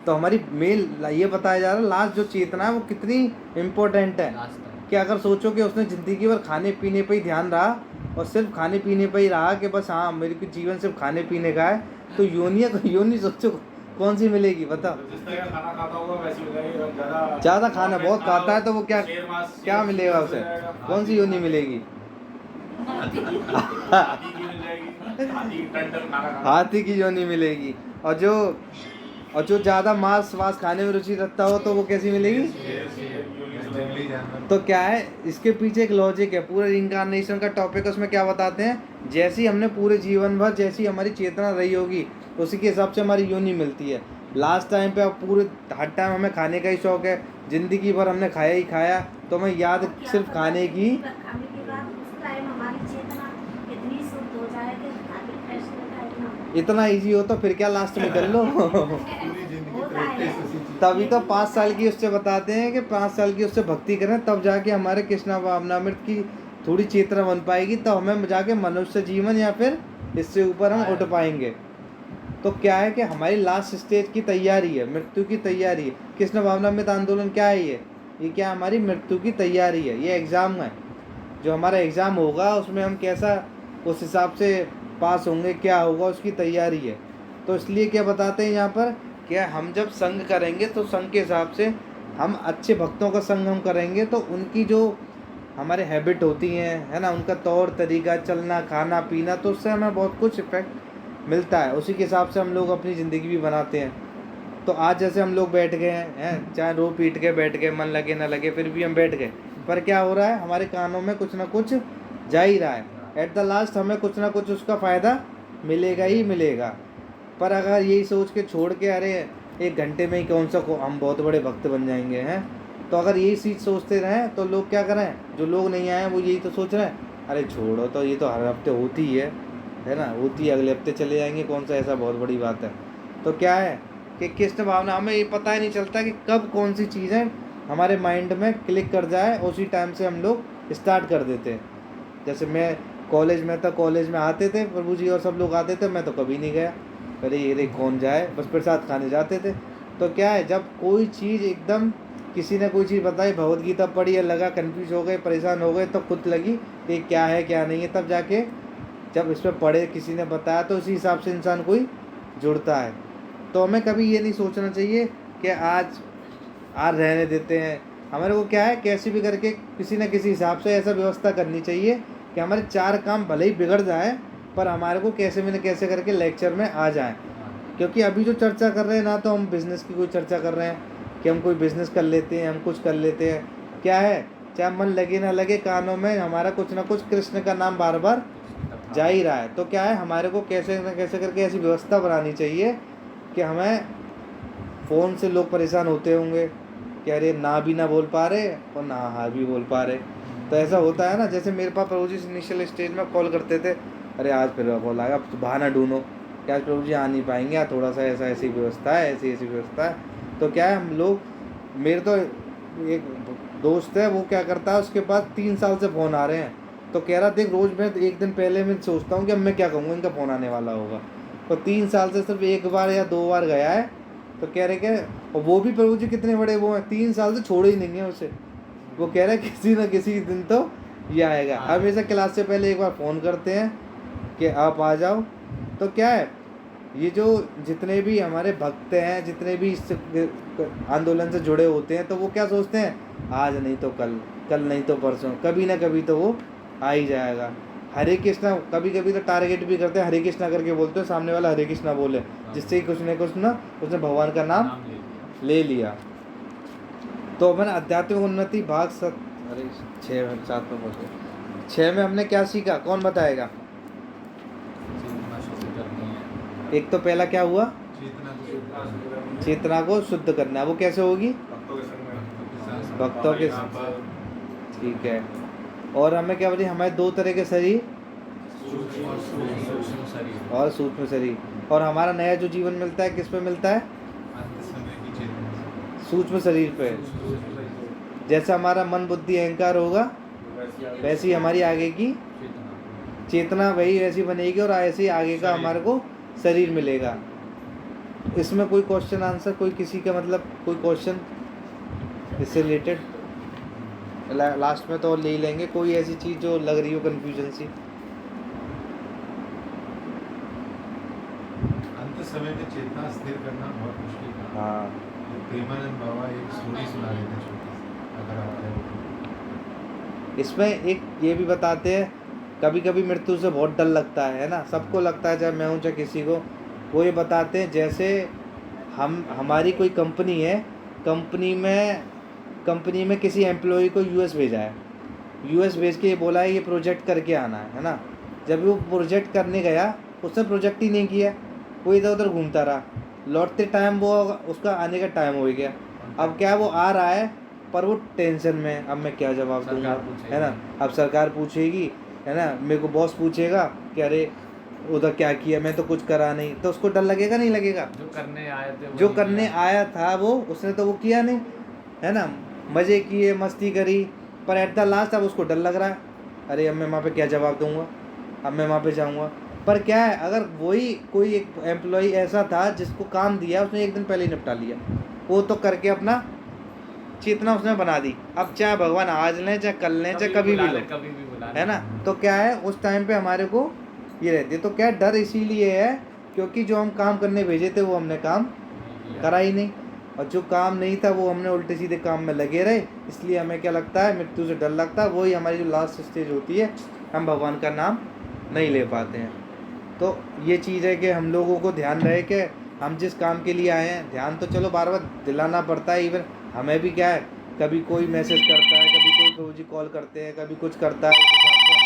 तो हमारी मेल ये बताया जा रहा है, लास्ट जो चेतना है वो कितनी इम्पोर्टेंट है। लास्ट टाइम कि अगर सोचो कि उसने ज़िंदगी भर खाने पीने पे ही ध्यान रहा और सिर्फ खाने पीने पे ही रहा कि बस हाँ मेरे को जीवन सिर्फ खाने पीने का है, तो योनि सोचो कौन सी मिलेगी बताओ। जिस तरह का खाना खाता होगा वैसे हो जाएगी। अगर ज़्यादा खाना बहुत खाता है तो वो क्या शेर मांस- क्या मिलेगा उसे? कौन सी योनि मिलेगी? हाथी की मिल जाएगी, हाथी की टन खाना खाना। हाथी की योनि मिलेगी। और जो ज़्यादा मांस खाने में रुचि रखता हो तो वो कैसी मिलेगी? जंगली जानवर। तो क्या है, इसके पीछे एक लॉजिक है। पूरे रिइंकार्नेशन का टॉपिक है, उसमें क्या बताते हैं, जैसी हमने पूरे जीवन भर जैसी हमारी चेतना रही होगी उसी के हिसाब से हमारी योनि मिलती है। लास्ट टाइम पे अब पूरे हर टाइम हमें खाने का ही शौक है, ज़िंदगी भर हमने खाया ही खाया, तो हमें याद सिर्फ खाने की। खाने के बाद उस टाइम हमारी चेतना इतनी शुद्ध हो जाए कि खाने फैसले का इतना इजी हो तो फिर क्या लास्ट में कर लो। पूरी जिंदगी तो एक ही उसी चीज़ तभी तो 5 साल की उससे बताते हैं कि 5 साल की उससे भक्ति करें, तब जाके हमारे कृष्णा भावनामृत की थोड़ी चेतना बन पाएगी, तो हमें जाके मनुष्य जीवन या फिर इससे ऊपर हम उठ पाएंगे। तो क्या है कि हमारी लास्ट स्टेज की तैयारी है, मृत्यु की तैयारी है। कृष्ण भावनामृत आंदोलन क्या है, ये क्या हमारी मृत्यु की तैयारी है। ये एग्ज़ाम है, जो हमारा एग्ज़ाम होगा उसमें हम कैसा उस हिसाब से पास होंगे, क्या होगा उसकी तैयारी है। तो इसलिए क्या बताते हैं यहाँ पर, क्या हम जब संग करेंगे तो संग के हिसाब से हम अच्छे भक्तों का संग हम करेंगे तो उनकी जो हमारे हैबिट होती हैं, है ना, उनका तौर तरीका, चलना, खाना पीना, तो उससे हमें बहुत कुछ इफेक्ट मिलता है। उसी के हिसाब से हम लोग अपनी ज़िंदगी भी बनाते हैं। तो आज जैसे हम लोग बैठ गए हैं, चाहे रो पीट के बैठ गए, मन लगे ना लगे, फिर भी हम बैठ गए, पर क्या हो रहा है, हमारे कानों में कुछ ना कुछ जा ही रहा है। एट द लास्ट हमें कुछ ना कुछ उसका फ़ायदा मिलेगा ही मिलेगा। पर अगर यही सोच के छोड़ के अरे 1 घंटे में ही कौन सा हम बहुत बड़े भक्त बन जाएंगे हैं, तो अगर यही चीज़ सोचते रहें तो लोग क्या करें, जो लोग नहीं आए वो यही तो सोच रहे हैं, अरे छोड़ो तो ये तो हर हफ्ते होती है ना, होती है, अगले हफ्ते चले जाएंगे, कौन सा ऐसा बहुत बड़ी बात है। तो क्या है कि कृष्ण भावना, हमें ये पता ही नहीं चलता कि कब कौन सी चीज़ें हमारे माइंड में क्लिक कर जाए, उसी टाइम से हम लोग स्टार्ट कर देते हैं। जैसे मैं कॉलेज में था, कॉलेज में आते थे प्रभु जी और सब लोग आते थे, मैं तो कभी नहीं गया, अरे ये कौन जाए, बस प्रसाद खाने जाते थे। तो क्या है, जब कोई चीज़ एकदम किसी ने कोई चीज़ बताई, भगवद गीता पढ़ी या लगा, कन्फ्यूज हो गए, परेशान हो गए, तो खुद लगी कि क्या है क्या नहीं है, तब जाके जब इस पर पढ़े, किसी ने बताया, तो उसी हिसाब से इंसान कोई जुड़ता है। तो हमें कभी ये नहीं सोचना चाहिए कि आज रहने देते हैं। हमारे को क्या है, कैसे भी करके किसी न किसी हिसाब से ऐसा व्यवस्था करनी चाहिए कि हमारे 4 काम भले ही बिगड़ जाए, पर हमारे को कैसे भी न कैसे करके लेक्चर में आ जाए। क्योंकि अभी जो चर्चा कर रहे हैं ना, तो हम बिज़नेस की कोई चर्चा कर रहे हैं कि हम कोई बिज़नेस कर लेते हैं, हम कुछ कर लेते हैं, क्या है, चाहे मन लगे ना लगे, कानों में हमारा कुछ ना कुछ कृष्ण का नाम बार बार जा ही रहा है। तो क्या है, हमारे को कैसे न कैसे करके ऐसी व्यवस्था बनानी चाहिए कि हमें फ़ोन से लोग परेशान होते होंगे कि अरे ना भी ना बोल पा रहे और ना हाँ भी बोल पा रहे। तो ऐसा होता है ना, जैसे मेरे पास प्रभु जी इनिशियल स्टेज में कॉल करते थे, अरे आज फिर कॉल आएगा, अब तो बहाना ढूंढो कि आज प्रभु जी आ नहीं पाएंगे, या थोड़ा सा ऐसी व्यवस्था है, ऐसी व्यवस्था है। तो क्या है, हम लोग, मेरे तो एक दोस्त है, वो क्या करता है, उसके पास 3 साल से फ़ोन आ रहे हैं, तो कह रहा देख रोज़ मैं 1 दिन पहले मैं सोचता हूँ कि अब मैं क्या कहूँगा, इनका फ़ोन आने वाला होगा। तो 3 साल से सिर्फ 1 बार या 2 बार गया है। तो कह रहे कि, और वो भी प्रभु जी कितने बड़े वो हैं, 3 साल से छोड़े ही नहीं है उसे। वो कह रहे किसी न किसी दिन तो ये आएगा। हमेशा क्लास से पहले एक बार फ़ोन करते हैं कि आप आ जाओ। तो क्या है, ये जो जितने भी हमारे भक्त हैं, जितने भी इस आंदोलन से जुड़े होते हैं, तो वो क्या सोचते हैं, आज नहीं तो कल, कल नहीं तो परसों, कभी ना कभी तो वो आ ही जाएगा। हरे कृष्णा कभी कभी तो टारगेट भी करते हैं, हरे कृष्णा करके बोलते हैं, सामने वाला हरे कृष्णा बोले, जिससे ही कुछ न कुछ ना उसने भगवान का नाम ले लिया। तो मैंने आध्यात्मिक उन्नति भाग 6 में पहुँचे। 6 में हमने क्या सीखा, कौन बताएगा? एक तो पहला क्या हुआ, चेतना को शुद्ध करना। वो कैसे होगी, भक्तों के साथ, ठीक है। और हमें क्या बोली, हमारे 2 तरह के शरीर और सूक्ष्म शरीर। और हमारा नया जो जीवन मिलता है किस पे मिलता है, सूक्ष्म शरीर पे। जैसा हमारा मन बुद्धि अहंकार होगा, वैसी हमारी आगे की चेतना वही वैसी बनेगी, और ऐसे ही आगे का हमारे को शरीर मिलेगा। इसमें कोई क्वेश्चन आंसर, कोई किसी का मतलब कोई क्वेश्चन इससे रिलेटेड, लास्ट में तो ले ही लेंगे। कोई ऐसी चीज़ जो लग रही हो कन्फ्यूजन सी, अंत समय में चेतना स्थिर करना बहुत मुश्किल है। हाँ, प्रेमानंद बाबा एक स्टोरी सुना रहे थे छोटी सी, अगर आप इसमें एक ये भी बताते हैं, कभी कभी मृत्यु से बहुत डर लगता है ना, सबको लगता है, चाहे मैं हूँ चाहे किसी को। वो ये बताते हैं, जैसे हमारी कोई कंपनी है, कंपनी में किसी एम्प्लॉय को यूएस भेजा है, यूएस भेज के ये बोला है ये प्रोजेक्ट करके आना है ना। जब वो प्रोजेक्ट करने गया, उसने प्रोजेक्ट ही नहीं किया, वो इधर उधर घूमता रहा। लौटते टाइम वो उसका आने का टाइम हो गया। अब क्या, वो आ रहा है पर वो टेंशन में, अब मैं क्या जवाब दूंगा, है ना। अब सरकार पूछेगी, है ना, मेरे को बॉस पूछेगा कि अरे उधर क्या किया, मैं तो कुछ करा नहीं, तो उसको डर लगेगा नहीं लगेगा? जो करने आया था वो, उसने तो वो किया नहीं, है ना। मज़े किए, मस्ती करी, पर एट द लास्ट अब उसको डर लग रहा है, अरे अब मैं वहाँ पे क्या जवाब दूंगा, अब मैं वहाँ पे जाऊँगा। पर क्या है, अगर वही कोई एक एम्प्लॉय ऐसा था जिसको काम दिया, उसने 1 दिन पहले ही निपटा लिया, वो तो करके अपना चेतना उसने बना दी। अब चाहे भगवान आज लें चाहे कल लें चाहे कभी भी लो, है ना। तो क्या है, उस टाइम पे हमारे को ये रहती है। तो क्या डर इसीलिए है क्योंकि जो हम काम करने भेजे थे वो हमने काम करा ही नहीं। और जो काम नहीं था वो हमने उल्टे सीधे काम में लगे रहे, इसलिए हमें क्या लगता है, मृत्यु से डर लगता है। वही हमारी जो लास्ट स्टेज होती है, हम भगवान का नाम नहीं ले पाते हैं। तो ये चीज़ है कि हम लोगों को ध्यान रहे कि हम जिस काम के लिए आए हैं, ध्यान तो चलो बार बार दिलाना पड़ता है। इवन हमें भी क्या है, कभी कोई मैसेज करता है, कभी कोई प्रभु जी कॉल करते हैं, कभी कुछ करता है, इस हिसाब से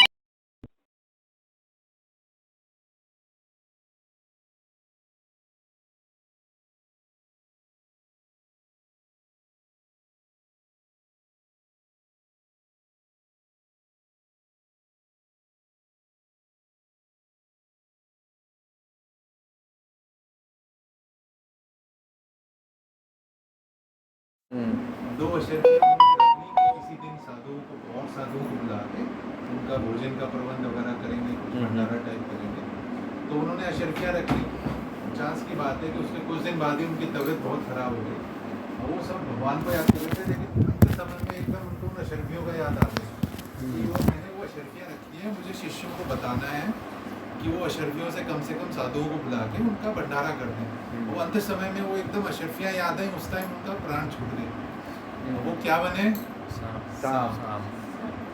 दो अशर्फियाँ उन्होंने रखी कि किसी दिन साधुओं को और साधुओं को बुला के उनका भोजन का प्रबंध वगैरह करेंगे, कुछ भंडारा टाइप करेंगे। तो उन्होंने अशर्फियाँ रखी। चांस की बात है कि उसके कुछ दिन बाद ही उनकी तबीयत बहुत ख़राब हो गई और वो सब भगवान को याद कर रहे थे, लेकिन अंत समय में एकदम उनको उन अशर्फियों का याद आ गया कि वो मैंने वो अशर्फियाँ रखी हैं, मुझे शिष्यों को बताना है कि वो अशर्फियों से कम साधुओं को बुला के उनका भंडारा कर दें। वो अंत समय में वो एकदम अशर्फियाँ याद आई, उस टाइम उनका प्राण छूट गए। वो क्या बने? सांप।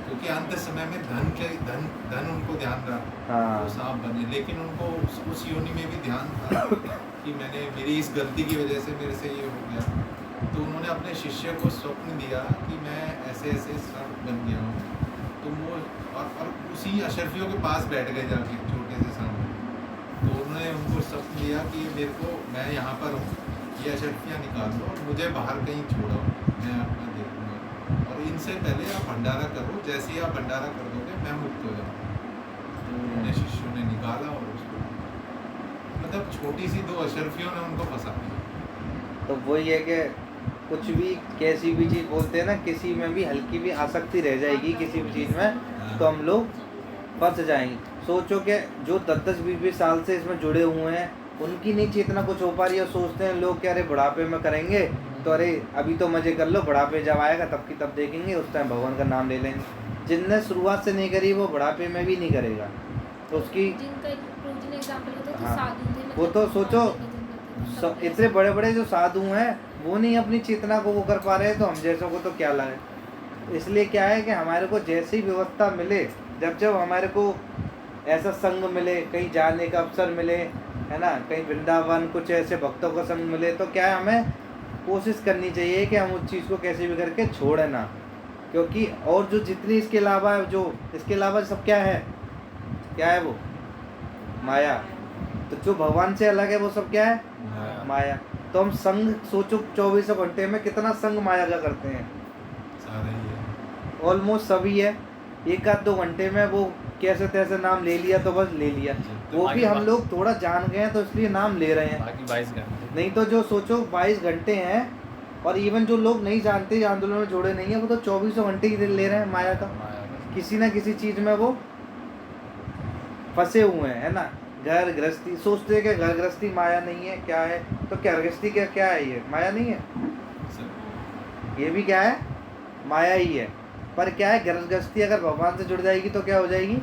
क्योंकि अंत समय में धन उनको ध्यान रहा, हाँ। वो सांप बने। लेकिन उनको उस योनि में भी ध्यान था कि मेरी इस गलती की वजह से मेरे से ये हो गया। तो उन्होंने अपने शिष्य को स्वप्न दिया कि मैं ऐसे ऐसे सांप बन गया हूँ। तो वो और उसी अशर्फियों के पास बैठ गए जाके, छोटे से सांप। तो उन्होंने उनको स्वप्न दिया कि मेरे को, मैं यहाँ पर हूँ, ये अशर्फियाँ निकाल दो और मुझे बाहर कहीं छोड़ो, मैं अपना देखूँगा, और इनसे पहले आप भंडारा करो, जैसे ही आप भंडारा कर दोगे मैं मुक्त हो जाऊँ। तो उन्होंने शिष्यों ने निकाला और उसको, मतलब छोटी सी दो अशर्फियों ने उनको फंसा दिया। तो वही है कि कुछ भी, कैसी भी चीज़ बोलते हैं ना, किसी में भी हल्की भी आसक्ति रह जाएगी किसी भी चीज़ में, तो हम लोग फंस जाएंगे। सोचो कि जो 10-20 साल से इसमें जुड़े हुए हैं, उनकी नहीं चेतना कुछ हो पा रही है। सोचते हैं लोग कि अरे बुढ़ापे में करेंगे, तो अरे अभी तो मज़े कर लो, बुढ़ापे जब आएगा तब की तब देखेंगे, उस टाइम भगवान का नाम ले लेंगे। जिनने शुरुआत से नहीं करी वो बुढ़ापे में भी नहीं करेगा। तो उसकी जिनका प्रभु जी ने एग्जांपल दिया था, हाँ, साधु थे, वो तो मतलब सोचो, सब इतने बड़े बड़े जो साधु हैं वो नहीं अपनी चेतना को वो कर पा रहे हैं, तो हम जैसों को तो क्या लगे। इसलिए क्या है कि हमारे को जैसी व्यवस्था मिले, जब हमारे को ऐसा संग मिले, कहीं जाने का अवसर मिले, है ना, कहीं वृंदावन कुछ ऐसे भक्तों का संग मिले, तो क्या है, हमें कोशिश करनी चाहिए कि हम उस चीज़ को कैसे भी करके छोड़े ना। क्योंकि और जो जितनी इसके अलावा, जो इसके अलावा सब क्या है वो माया। तो जो भगवान से अलग है वो सब क्या है, माया। तो हम संग सोचो 24 घंटे में कितना संग माया का करते हैं, सारा ही है, ऑलमोस्ट सभी है। 1-2 घंटे में वो कैसे तैसे नाम ले लिया तो बस ले लिया, वो भी हम लोग थोड़ा जान गए हैं तो इसलिए नाम ले रहे हैं। बाकी 22 घंटे नहीं तो जो सोचो 22 घंटे हैं, और इवन जो लोग नहीं जानते, आंदोलन में जुड़े नहीं है, वो तो 24 घंटे ही ले रहे हैं माया का। किसी ना किसी चीज़ में वो फंसे हुए हैं, है ना। घर गृहस्थी सोचते हैं कि घर गृहस्थी माया नहीं है, क्या है, तो क्या गृहस्थी क्या है, ये माया नहीं है, ये भी क्या है, माया ही है। पर क्या है, घर गृहस्थी अगर भगवान से जुड़ जाएगी तो क्या हो जाएगी,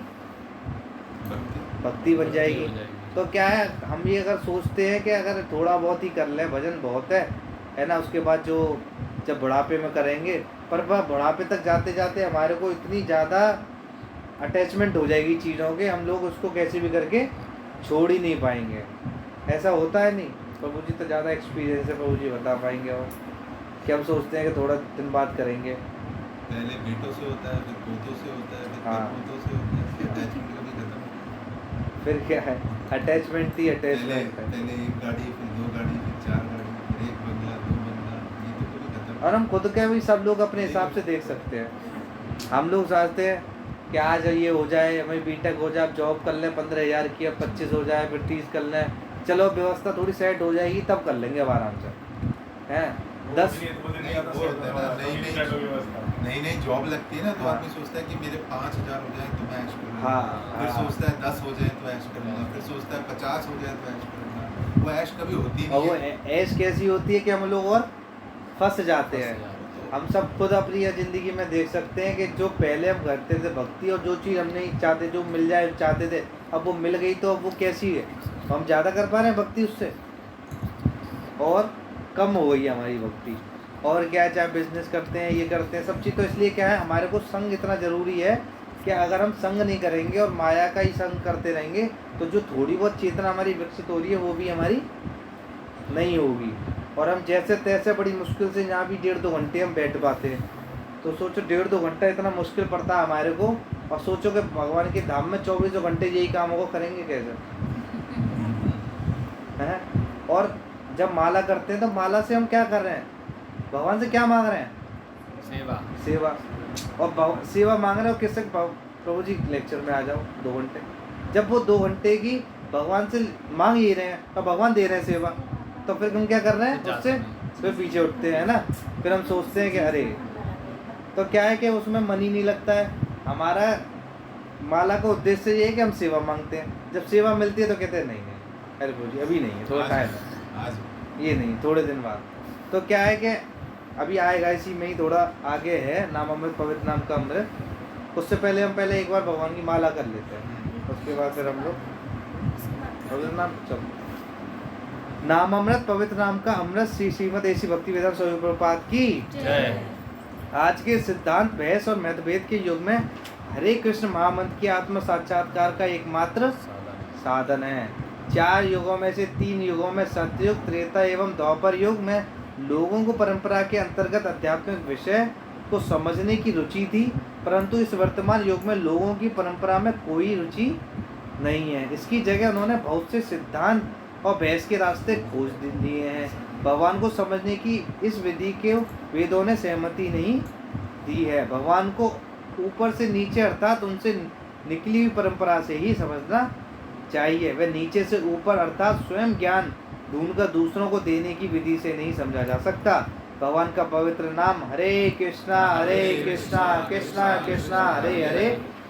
भक्ति बन जाएगी। तो क्या है, हम ये अगर सोचते हैं कि अगर थोड़ा बहुत ही कर लें, भजन बहुत है ना, उसके बाद जो जब बुढ़ापे में करेंगे, पर वह बुढ़ापे तक जाते जाते हमारे को इतनी ज़्यादा अटैचमेंट हो जाएगी चीज़ों के, हम लोग उसको कैसे भी करके छोड़ ही नहीं पाएंगे। ऐसा होता है नहीं, प्रभु जी तो ज़्यादा एक्सपीरियंस है, प्रभु जी बता पाएंगे। और कि हम सोचते हैं कि थोड़ा दिन बाद करेंगे, पहले बेटों से होता है, फिर पोतों से होता है, फिर हाँ। पोतों से होता है, फिर अटैचमेंट कभी खत्म नहीं। फिर क्या है, अटैचमेंट ही अटैचमेंट है। पहले एक गाड़ी, फिर 2 गाड़ी, फिर 4 गाड़ी, फिर 1 बंगला, 2 बंगला, ये तो कभी खत्म और हम खुद के भी सब लोग अपने हिसाब से देख सकते हैं। हम लोग सोचते हैं कि आज ये हो जाए, हमें बीटेक हो जाए, जॉब कर लें 15,000 की, अब 25 हो जाए, फिर 30 कर लें, चलो व्यवस्था थोड़ी सेट हो जाएगी तब कर लेंगे अब आराम से, हैं 10 नई नई जॉब लगती है ना, तो हाँ। आदमी सोचता है कि मेरे 5,000 हो जाए तो मैं ऐश करूँगा। हाँ, फिर हाँ। सोचता है 10 हो जाए तो ऐश करूँगा, फिर सोचता है 50 हो जाए तो ऐश करूँगा। वो ऐश कभी होती और नहीं वो है। ऐश कैसी होती है कि हम लोग और फंस जाते हैं। हम सब खुद अपनी ज़िंदगी में देख सकते हैं कि जो पहले हम करते थे भक्ति, और जो चीज़ हम नहीं चाहते, जो मिल जाए चाहते थे, अब वो मिल गई तो अब वो कैसी है, तो हम ज़्यादा कर पा रहे हैं भक्ति उससे। और कम हो गई है हमारी भक्ति। और क्या है, चाहे बिजनेस करते हैं, ये करते हैं, सब चीज़, तो इसलिए क्या है, हमारे को संग इतना ज़रूरी है कि अगर हम संग नहीं करेंगे और माया का ही संग करते रहेंगे तो जो थोड़ी बहुत चेतना हमारी विकसित हो रही है वो भी हमारी नहीं होगी। और हम जैसे तैसे बड़ी मुश्किल से यहाँ भी 1.5-2 घंटे हम बैठ पाते हैं, तो सोचो 1.5-2 घंटा इतना मुश्किल पड़ता है हमारे को, और सोचो कि भगवान के धाम में 24 घंटे यही कामों को करेंगे कैसे, हैं? और जब माला करते हैं तो माला से हम क्या कर रहे हैं, भगवान से क्या मांग रहे हैं, सेवा। सेवा। और सेवा मांग रहे हो किससे, प्रभु जी लेक्चर में आ जाओ 2 घंटे। जब वो 2 घंटे की भगवान से मांग ही रहे हैं और भगवान दे रहे हैं सेवा, तो फिर हम क्या कर रहे हैं, उससे फिर पीछे उठते हैं ना। फिर हम सोचते हैं कि अरे, तो क्या है कि उसमें मन ही नहीं लगता है। हमारा माला का उद्देश्य ये है कि हम सेवा मांगते हैं, जब सेवा मिलती है तो कहते हैं नहीं नहीं अरे प्रभु जी अभी नहीं है, थोड़ा टाइम है, आज ये नहीं, थोड़े दिन बाद। तो क्या है कि अभी आएगा, इसी में ही थोड़ा आगे है नाम अमृत पवित्र नाम का अमृत, उससे पहले हम एक बार भगवान की माला कर लेते हैं, उसके बाद फिर हम लोग पवित्र नाम। चलो, नाम अमृत पवित्र नाम का अमृत श्री श्रीमद ऐसी भक्ति वेदांत स्वामी प्रभुपाद की जय। आज के सिद्धांत बहस और मतभेद के युग में हरे कृष्ण महामंत्र की आत्म साक्षात्कार का एकमात्र साधन है। 4 युगों में से 3 युगों में सतयुग, त्रेता एवं द्वापर युग में लोगों को परंपरा के अंतर्गत आध्यात्मिक विषय को समझने की रुचि थी, परंतु इस वर्तमान युग में लोगों की परंपरा में कोई रुचि नहीं है। इसकी जगह उन्होंने बहुत से सिद्धांत और बहस के रास्ते खोज लिए हैं। भगवान को समझने की इस विधि के वेदों ने सहमति नहीं दी है। भगवान को ऊपर से नीचे अर्थात उनसे निकली हुई परंपरा से ही समझना चाहिए। वह नीचे से ऊपर अर्थात स्वयं ज्ञान ढूंढकर दूसरों को देने की विधि से नहीं समझा जा सकता। भगवान का पवित्र नाम हरे कृष्णा कृष्णा कृष्णा हरे हरे,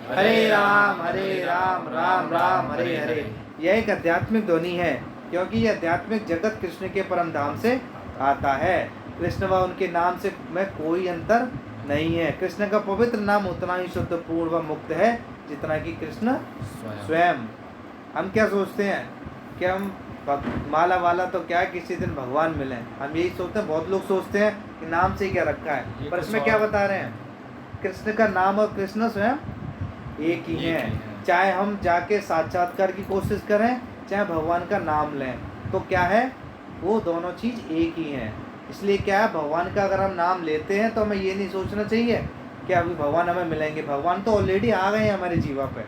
हरे राम राम राम हरे हरे। यह एक आध्यात्मिक ध्वनि है, क्योंकि यह आध्यात्मिक जगत कृष्ण के परम धाम से आता है। कृष्ण व उनके नाम से में कोई अंतर नहीं है। कृष्ण का पवित्र नाम उतना ही शुद्ध, पूर्ण व मुक्त है जितना कि कृष्ण स्वयं। हम क्या सोचते हैं कि हम माला वाला तो क्या है, किसी दिन भगवान मिले, हम यही सोचते हैं। बहुत लोग सोचते हैं कि नाम से क्या रखा है, पर इसमें क्या बता रहे हैं, कृष्ण का नाम और कृष्ण स्वयं एक ही है। चाहे हम जाके साक्षात्कार की कोशिश करें, चाहे भगवान का नाम लें, तो क्या है, वो दोनों चीज़ एक ही हैं। इसलिए क्या है, भगवान का अगर हम नाम लेते हैं तो हमें ये नहीं सोचना चाहिए कि अभी भगवान हमें मिलेंगे। भगवान तो ऑलरेडी आ गए हैं हमारे जीवन पे,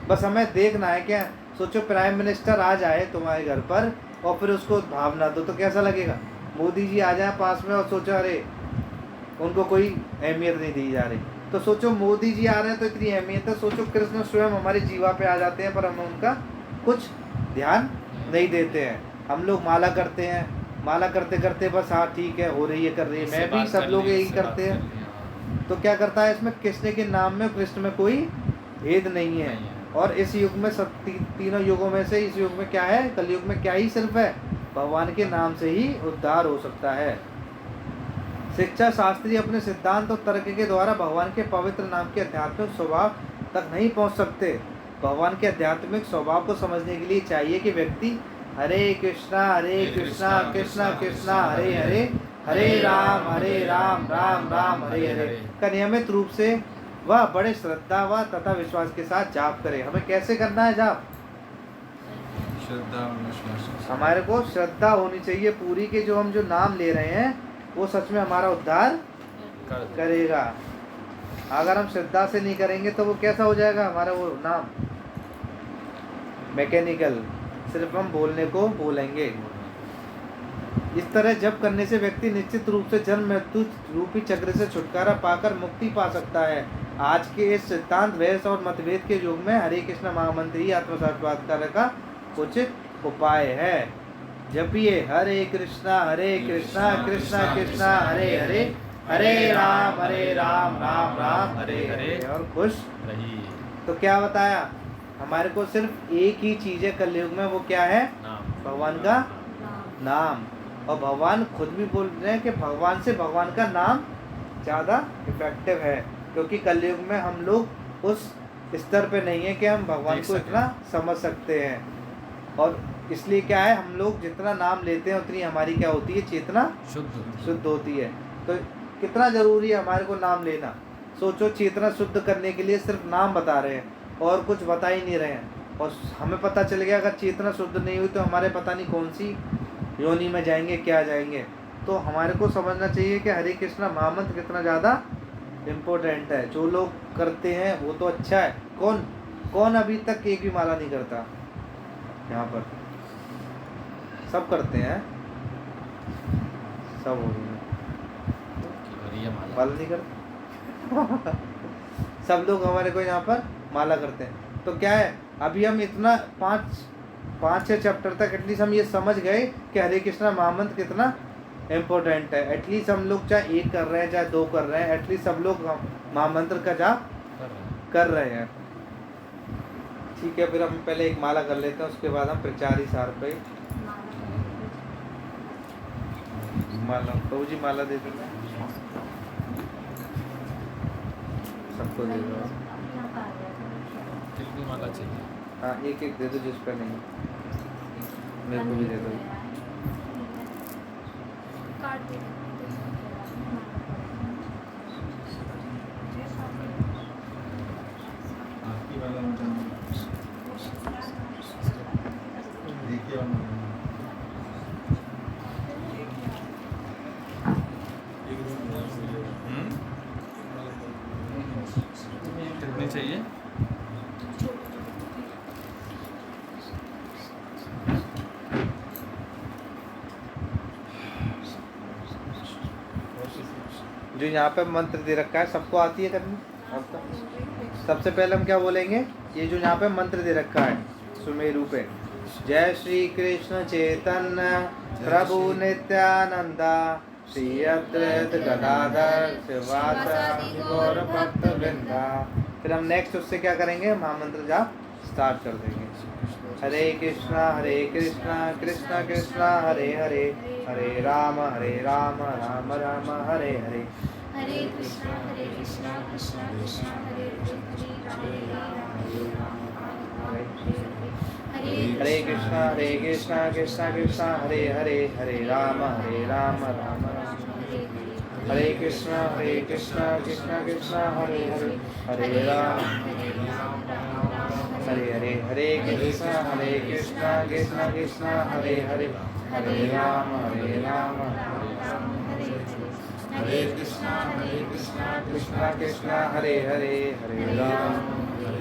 बस हमें देखना है। क्या सोचो, प्राइम मिनिस्टर आ जाए तुम्हारे घर पर और फिर उसको भावना दो तो कैसा लगेगा। मोदी जी आ जाए पास में और सोचो अरे उनको कोई अहमियत नहीं दी जा रही, तो सोचो मोदी जी आ रहे हैं तो इतनी अहमियत है। सोचो कृष्ण स्वयं हमारे जीवा पे आ जाते हैं, पर हम उनका कुछ ध्यान नहीं देते हैं। हम लोग माला करते हैं, माला करते करते बस हाँ ठीक है, हो रही है, कर रही है, मैं भी, सब लोग यही करते हैं। तो क्या करता है, इसमें कृष्ण के नाम में कृष्ण में कोई भेद नहीं है। और इस युग में सब तीनों युगों में से इस युग में क्या है, कलयुग में क्या ही सिर्फ है, भगवान के नाम से ही उद्धार हो सकता है। शिक्षा शास्त्री अपने सिद्धांत और तर्क के द्वारा भगवान के पवित्र नाम के आध्यात्मिक स्वभाव तक नहीं पहुंच सकते। भगवान के आध्यात्मिक स्वभाव को समझने के लिए चाहिए कि व्यक्ति हरे कृष्णा कृष्णा कृष्णा हरे हरे, हरे राम राम राम हरे हरे का नियमित रूप से वह बड़े श्रद्धा व तथा विश्वास के साथ जाप करे। हमें कैसे करना है जाप, श्रद्धा विश्वास, हमारे को श्रद्धा होनी चाहिए पूरी के जो हम जो नाम ले रहे हैं वो सच में हमारा उद्धार करेगा। अगर हम श्रद्धा से नहीं करेंगे तो वो कैसा हो जाएगा हमारा वो नाम, मैकेनिकल, सिर्फ हम बोलने को बोलेंगे। इस तरह जप करने से व्यक्ति निश्चित रूप से जन्म मृत्यु रूपी चक्र से छुटकारा पाकर मुक्ति पा सकता है। आज के इस सिद्धांत बहस और मतभेद के युग में हरे कृष्ण महामंत्र ही आत्म साक्षात्कार का उचित उपाय है। जपिए हरे कृष्णा कृष्णा कृष्णा हरे हरे, हरे राम राम राम हरे हरे। और खुश रहिए। तो क्या बताया, हमारे को सिर्फ एक ही चीज़ है कलयुग में, वो क्या है, नाम। भगवान का नाम। और भगवान खुद भी बोल रहे हैं कि भगवान से भगवान का नाम ज़्यादा इफेक्टिव है, क्योंकि कलयुग में हम लोग उस स्तर पे नहीं है कि हम भगवान को इतना समझ सकते हैं। और इसलिए क्या है, हम लोग जितना नाम लेते हैं उतनी हमारी क्या होती है, चेतना शुद्ध होती है। तो कितना ज़रूरी है हमारे को नाम लेना। सोचो, चेतना शुद्ध करने के लिए सिर्फ नाम बता रहे हैं और कुछ बता ही नहीं रहे हैं, और हमें पता चल गया अगर चेतना शुद्ध नहीं हुई तो हमारे पता नहीं कौन सी योनि में जाएंगे, क्या जाएंगे। तो हमारे को समझना चाहिए कि हरे कृष्णा महामंत्र कितना ज़्यादा इम्पोर्टेंट है। जो लोग करते हैं वो तो अच्छा है, कौन अभी तक एक भी माला नहीं करता? यहाँ पर सब करते हैं, सब हो रही है, माला नहीं करते सब लोग हमारे को यहाँ पर माला करते हैं। तो क्या है, अभी हम इतना 5-6 चैप्टर तक एटलीस्ट हम ये समझ गए कि हरे कृष्णा महामंत्र कितना इम्पोर्टेंट है। एटलीस्ट हम लोग चाहे 1 कर रहे हैं चाहे 2 कर रहे हैं, एटलीस्ट सब लोग महामंत्र का जाप कर रहे हैं। ठीक है, फिर हम पहले एक माला कर लेते हैं, उसके बाद हम प्रचारी सार पे माला। प्रभु जी माला दे देंगे सबको, दे दो। माला चाहिए। हाँ, एक दे दो जिस पर नहीं, मेरे को भी दे दो। कार्ड दे आपकी वाला देखिए कितनी चाहिए? जो यहाँ पे मंत्र दे रखा है सबको आती है करनी? आपका सबसे पहले हम क्या बोलेंगे, ये जो यहाँ पे मंत्र दे रखा है सुमेरु पे, जय श्री कृष्ण चैतन्य प्रभु नित्यानंदा श्री अद्वैत गदाधर शिवासादि गौर भक्त वृंदा। फिर हम नेक्स्ट उससे क्या करेंगे, महामंत्र जाप स्टार्ट कर देंगे। हरे कृष्णा कृष्णा कृष्णा हरे हरे, हरे राम राम राम हरे हरे। हरे कृष्णा कृष्णा कृष्णा हरे हरे, हरे कृष्णा कृष्णा कृष्णा हरे हरे, हरे राम राम राम हरे कृष्णा कृष्णा कृष्णा हरे हरे, हरे राम हरे हरे। हरे कृष्णा कृष्णा कृष्णा हरे हरे, हरे राम हरे कृष्णा कृष्णा कृष्णा हरे हरे, हरे राम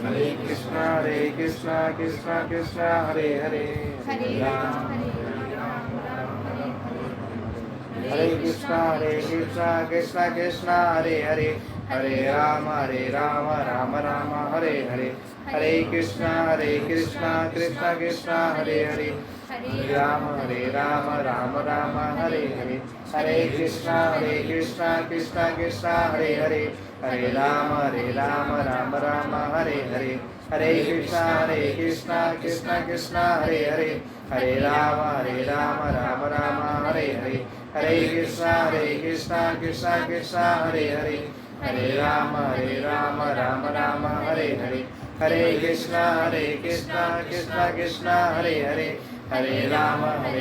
हरे कृष्णा कृष्णा कृष्णा हरे हरे, हरे राम हरे कृष्णा कृष्णा कृष्णा हरे हरे, हरे राम राम राम हरे हरे। हरे कृष्णा कृष्णा कृष्णा हरे हरे, हरे राम राम राम हरे हरे। हरे कृष्णा कृष्णा कृष्णा हरे हरे, हरे राम राम राम हरे हरे। हरे कृष्णा कृष्णा कृष्णा हरे हरे, हरे राम राम राम हरे हरे। हरे कृष्णा कृष्णा कृष्णा हरे हरे, हरे राम राम राम हरे हरे। हरे कृष्णा कृष्णा कृष्णा हरे हरे, हरे राम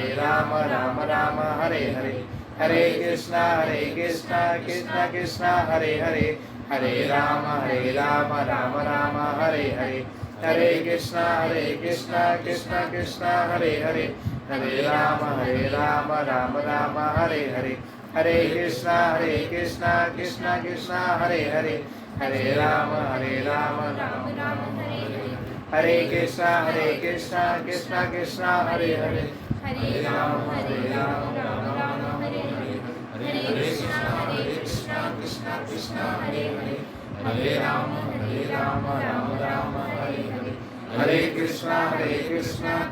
राम राम हरे हरे। हरे कृष्णा कृष्णा कृष्णा हरे हरे, हरे राम राम राम हरे हरे। हरे कृष्णा कृष्णा कृष्णा हरे हरे, हरे राम राम राम हरे हरे। हरे कृष्णा कृष्णा कृष्णा हरे हरे, हरे राम राम राम हरे हरे। हरे कृष्णा कृष्णा कृष्णा हरे हरे, हरे राम राम राम हरे हरे। हरे कृष्णा कृष्णा कृष्णा हरे हरे, हरे राम राम राम हरे हरे। हरे कृष्णा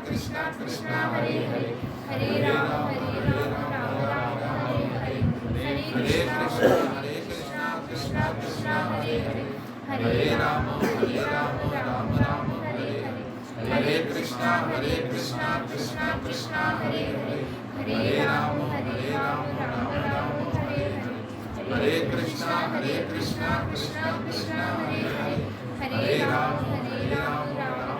कृष्णा कृष्णा हरे हरे, हरे राम राम हरे हरे। हरे कृष्णा कृष्णा कृष्णा हरे हरे, हरे राम राम राम हरे हरे। हरे कृष्णा कृष्णा कृष्णा हरे हरे, हरे राम राम राम हरे हरे। हरे कृष्णा कृष्णा कृष्णा हरे हरे, हरे राम राम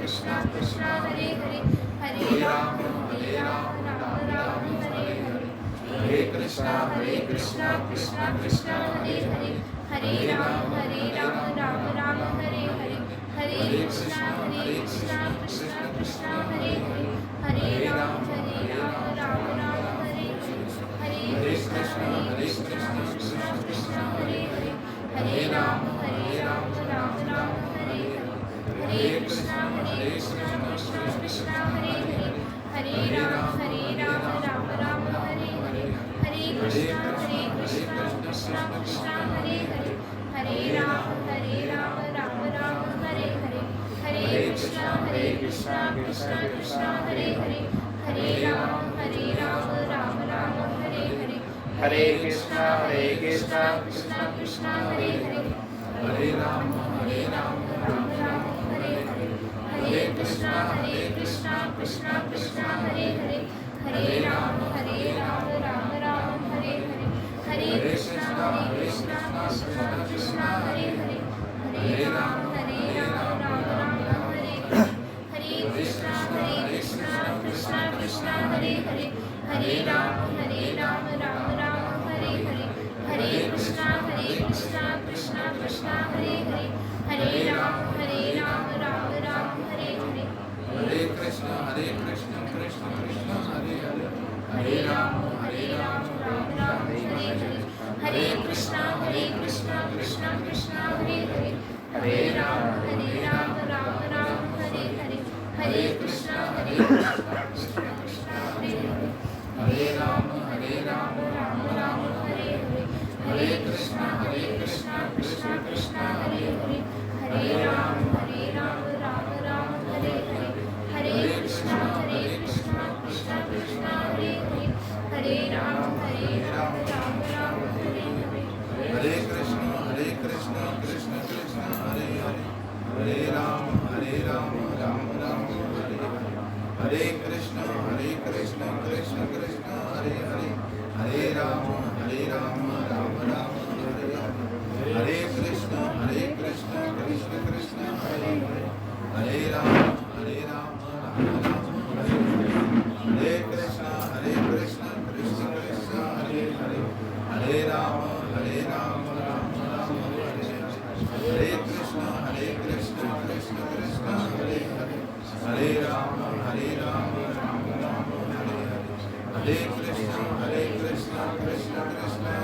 कृष्णा कृष्णा हरे हरे हरे राम राम राम हरे हरे हरे कृष्णा कृष्णा कृष्णा हरे हरे हरे राम राम राम हरे हरे हरे कृष्णा कृष्णा कृष्णा हरे हरे हरे राम राम राम हरे हरे हरे कृष्णा कृष्णा कृष्णा हरे हरे हरे राम राम राम हरे हरे हरे कृष्णा कृष्णा कृष्णा हरे हरे हरे राम राम राम हरे हरे हरे कृष्णा कृष्णा कृष्णा हरे हरे हरे राम राम राम हरे हरे हरे कृष्णा कृष्णा कृष्णा हरे हरे हरे राम राम राम हरे हरे हरे कृष्णा कृष्णा कृष्णा हरे हरे हरे राम राम राम हरे हरे हरे कृष्णा कृष्णा कृष्णा हरे हरे हरे राम राम राम हरे हरे हरे कृष्णा कृष्णा कृष्णा हरे हरे हरे राम राम राम हरे हरे हरे कृष्णा कृष्णा कृष्णा हरे हरे हरे राम राम राम हरे हरे हरे कृष्णा कृष्णा कृष्णा हरे हरे हरे राम राम राम हरे हरे हरे कृष्ण कृष्ण कृष्ण हरे हरे हरे राम राम राम हरे हरे हरे कृष्णा कृष्णा हरे हरे हरे राम राम राम हरे हरे हरे कृष्णा कृष्णा कृष्णा हरे हरे हरे राम राम राम हरे हरे हरे कृष्णा कृष्णा कृष्णा हरे हरे हरे राम राम राम हरे हरे हरे कृष्णा कृष्णा कृष्णा हरे हरे हरे राम राम हरे हरे हरे कृष्ण कृष्ण कृष्ण हरे हरे हरे राम राम राम हरे हरे हरे कृष्ण कृष्ण कृष्ण हरे हरे हरे राम राम राम हरे हरे हरे कृष्ण कृष्ण कृष्ण हरे हरे हरे राम राम राम हरे हरे हरे कृष्ण कृष्ण कृष्ण हरे हरे हरे राम राम राम हरे हरे हरे कृष्ण कृष्ण कृष्ण हरे हरे हरे राम राम राम हरे हरे हरे कृष्ण कृष्ण कृष्ण हरे हरे हरे राम राम राम हरे हरे कृष्णा कृष्णा हरे हरे हरे राम राम राम हरे कृष्ण कृष्ण कृष्ण हरे हरे राम राम राम हरे हरे कृष्ण कृष्ण कृष्ण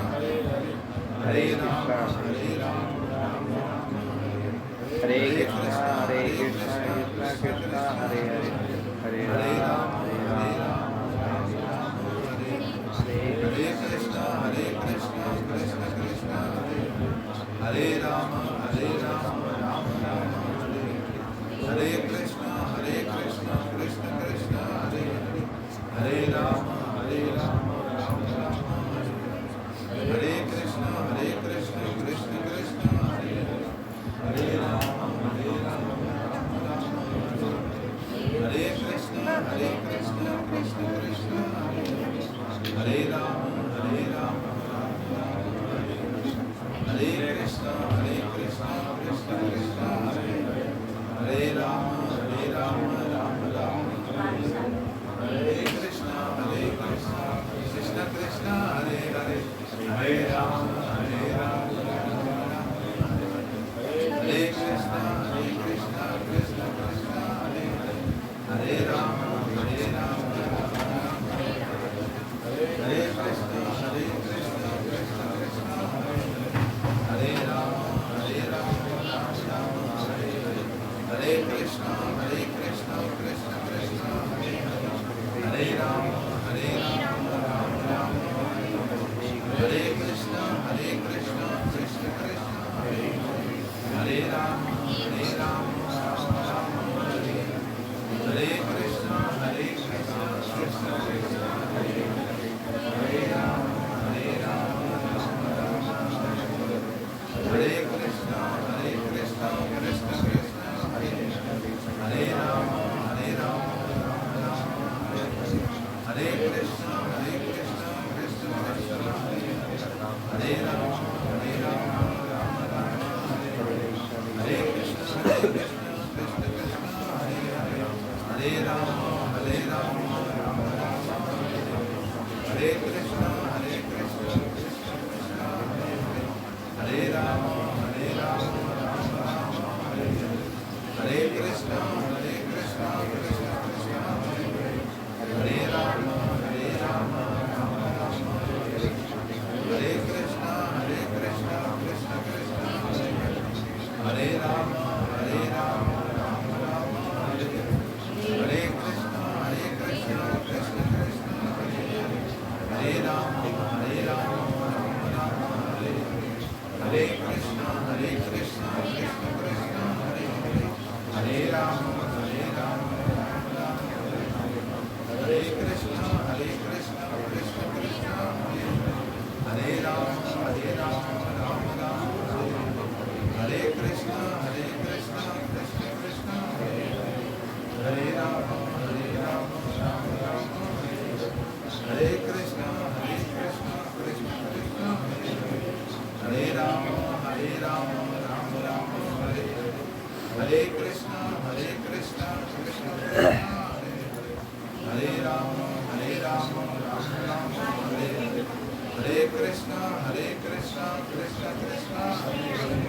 हरे हरे राम राम राम हरे हरे कृष्ण कृष्ण कृष्ण हरे हरे राम राम राम हरे कृष्ण कृष्ण कृष्ण हरे हरे राम राम राम हरे कृष्ण कृष्ण कृष्ण हरे हरे राम राम राम हरे कृष्ण कृष्ण कृष्ण हरे हरे हरे राम राम हरे कृष्ण कृष्ण कृष्ण हरे हरे राम राम हरे कृष्ण कृष्ण कृष्ण हरे हरे राम राम हरे हरे कृष्ण कृष्ण कृष्ण हरे हरे कृष्णा कृष्ण कृष्ण हरे हरे, हरे राम राम राम हरे हरे, हरे कृष्ण कृष्ण कृष्ण हरे हरे, हरे राम राम राम हरे हरे, हरे कृष्ण कृष्ण कृष्ण हरे हरे, हरे राम राम राम हरे हरे, हरे कृष्ण कृष्ण कृष्ण हरे हरे, हरे राम राम राम हरे हरे, हरे कृष्ण कृष्ण कृष्ण हरे हरे, हरे राम राम राम हरे हरे, हरे कृष्ण कृष्ण कृष्ण हरे हरे,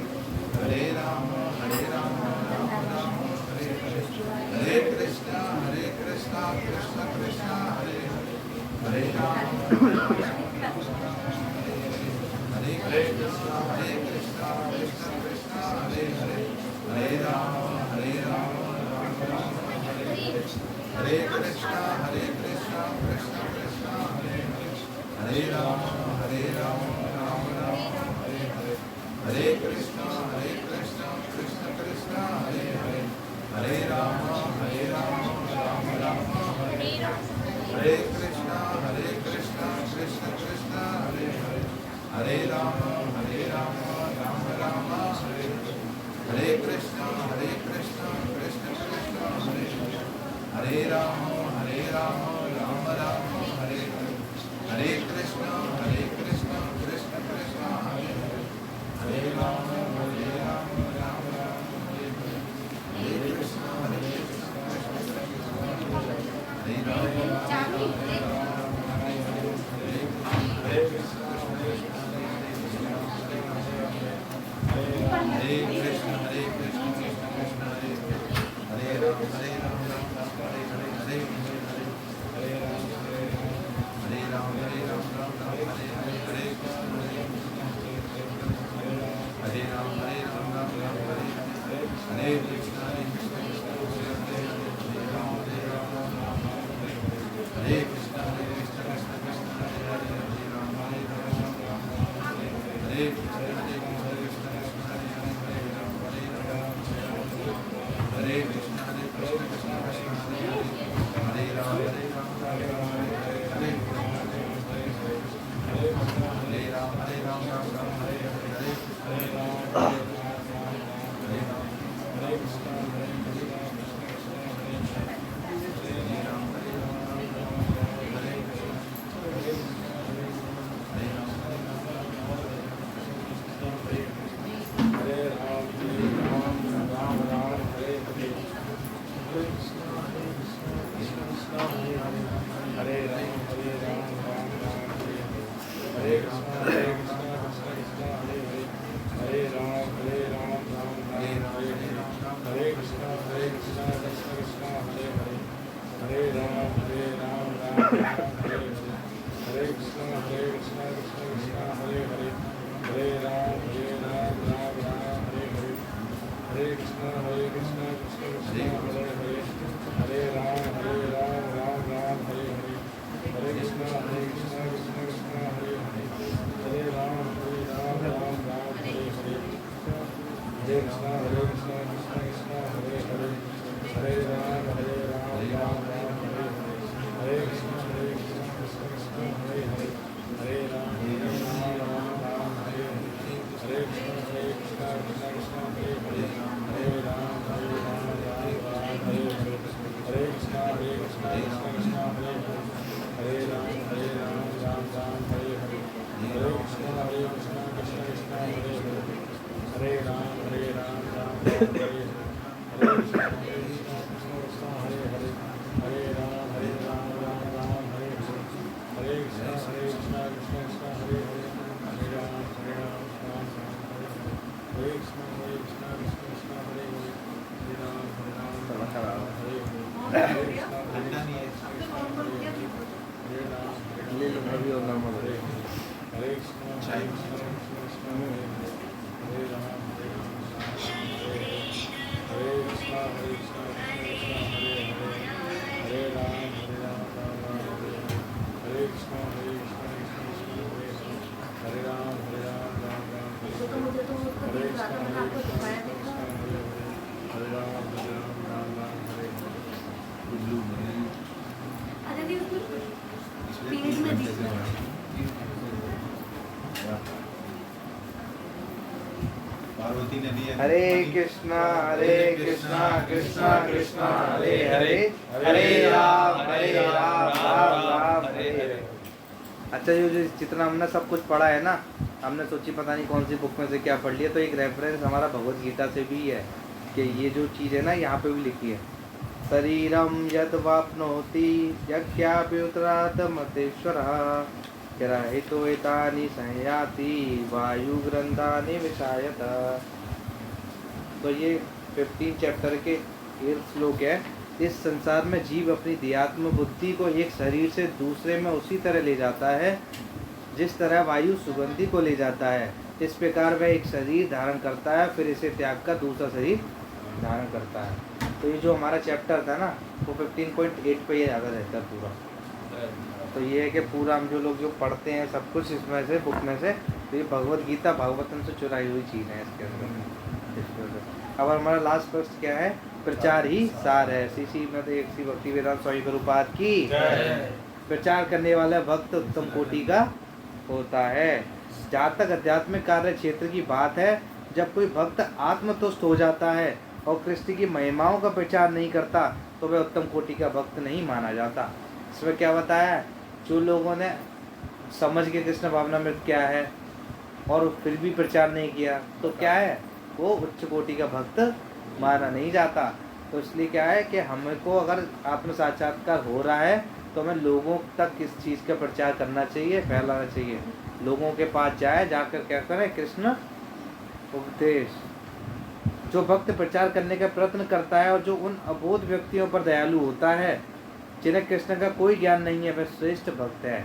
हरे राम राम राम हरे हरे, हरे कृष्ण कृष्ण कृष्ण हरे हरे, हरे राम हरे कृष्ण कृष्ण कृष्ण हरे हरे, हरे राम राम राम हरे हरे, हरे कृष्ण कृष्ण कृष्ण हरे हरे, हरे राम राम राम हरे हरे, हरे कृष्ण कृष्ण कृष्ण हरे हरे, हरे राम राम राम हरे हरे, हरे कृष्ण कृष्ण कृष्ण हरे हरे, हरे राम राम राम हरे हरे, हरे कृष्ण कृष्ण कृष्ण हरे हरे, हरे राम राम राम हरे हरे, हरे कृष्ण कृष्ण कृष्ण हरे हरे, हरे राम राम राम हरे हरे, हरे कृष्ण कृष्ण हरे राम हरे कृष्ण हरे कृष्ण कृष्ण कृष्ण हरे हरे, हरे राम राम हरे हरे, हरे राम हरे राम राम हरे हरे, हरे कृष्ण हरे राम राम हरे हरे, हरे कृष्ण कृष्ण हरे हरे, हरे राम राम हरे कृष्ण कृष्ण कृष्ण हरे हरे, हरे राम हरे कृष्ण कृष्ण हरे हरे, हरे राम हरे कृष्ण कृष्ण कृष्ण हरे हरे, हरे राम हरे राम हरे राम हरे हरे, हरे तो मुझे था तो मैंने आपको दिखाया देखो। हरे राम राम राम हरे हरे। ब्लू में अरे दी उसमें इसलिए पेज में 30 दिख घंटे से रहा है। पार्वती नदी है। हरे कृष्णा कृष्णा कृष्णा हरे हरे, हरे राम राम राम हरे हरे। अच्छा ये जो जितना हमने सब कुछ पढ़ा है ना, हमने सोची पता नहीं कौन सी बुक में से क्या पढ़ लिया, तो एक रेफरेंस हमारा भगवत गीता से भी है कि ये जो चीज़ है ना यहाँ पे भी लिखी है, शरीरम यद वाप्नोति यज्ञाप्युत्रात मतेश्वरः ग्रहीतो एतानि संयाति वायु ग्रंथानि विषायत। तो ये 15 चैप्टर के 8 श्लोक है। इस संसार में जीव अपनी देहात्म बुद्धि को एक शरीर से दूसरे में उसी तरह ले जाता है जिस तरह वायु सुगंधि को ले जाता है। इस प्रकार वह एक शरीर धारण करता है, फिर इसे त्याग कर दूसरा शरीर धारण करता है। तो ये जो हमारा चैप्टर था ना वो 15.8 पे ये ज़्यादा रहता है पूरा। तो ये है कि पूरा हम जो लोग जो पढ़ते हैं सब कुछ इसमें से बुक में से, तो ये भगवत गीता भागवतम से चुराई हुई चीज़ है इसके अंदर। अब हमारा लास्ट प्रश्न क्या है? प्रचार ही सार है। श्री भक्ति वेदांत स्वामी प्रभुपाद की प्रचार करने वाला भक्त उत्तम कोटि का होता है। जहाँ तक आध्यात्मिक कार्य क्षेत्र की बात है, जब कोई भक्त आत्मतुष्ट हो जाता है और कृष्ण की महिमाओं का प्रचार नहीं करता तो वह उत्तम कोटि का भक्त नहीं माना जाता। इसमें क्या बताया? जो लोगों ने समझ के कृष्ण भावनामृत क्या है और फिर भी प्रचार नहीं किया तो क्या है? वो उच्च कोटि का भक्त माना नहीं जाता। तो इसलिए क्या है कि हमको अगर आत्म साक्षात्कार हो रहा है तो हमें लोगों तक किस चीज़ का प्रचार करना चाहिए, फैलाना चाहिए। लोगों के पास जाए, जाकर क्या करें? कृष्ण उपदेश। जो भक्त प्रचार करने का प्रयत्न करता है और जो उन अबोध व्यक्तियों पर दयालु होता है जिन्हें कृष्ण का कोई ज्ञान नहीं है, वह श्रेष्ठ भक्त है।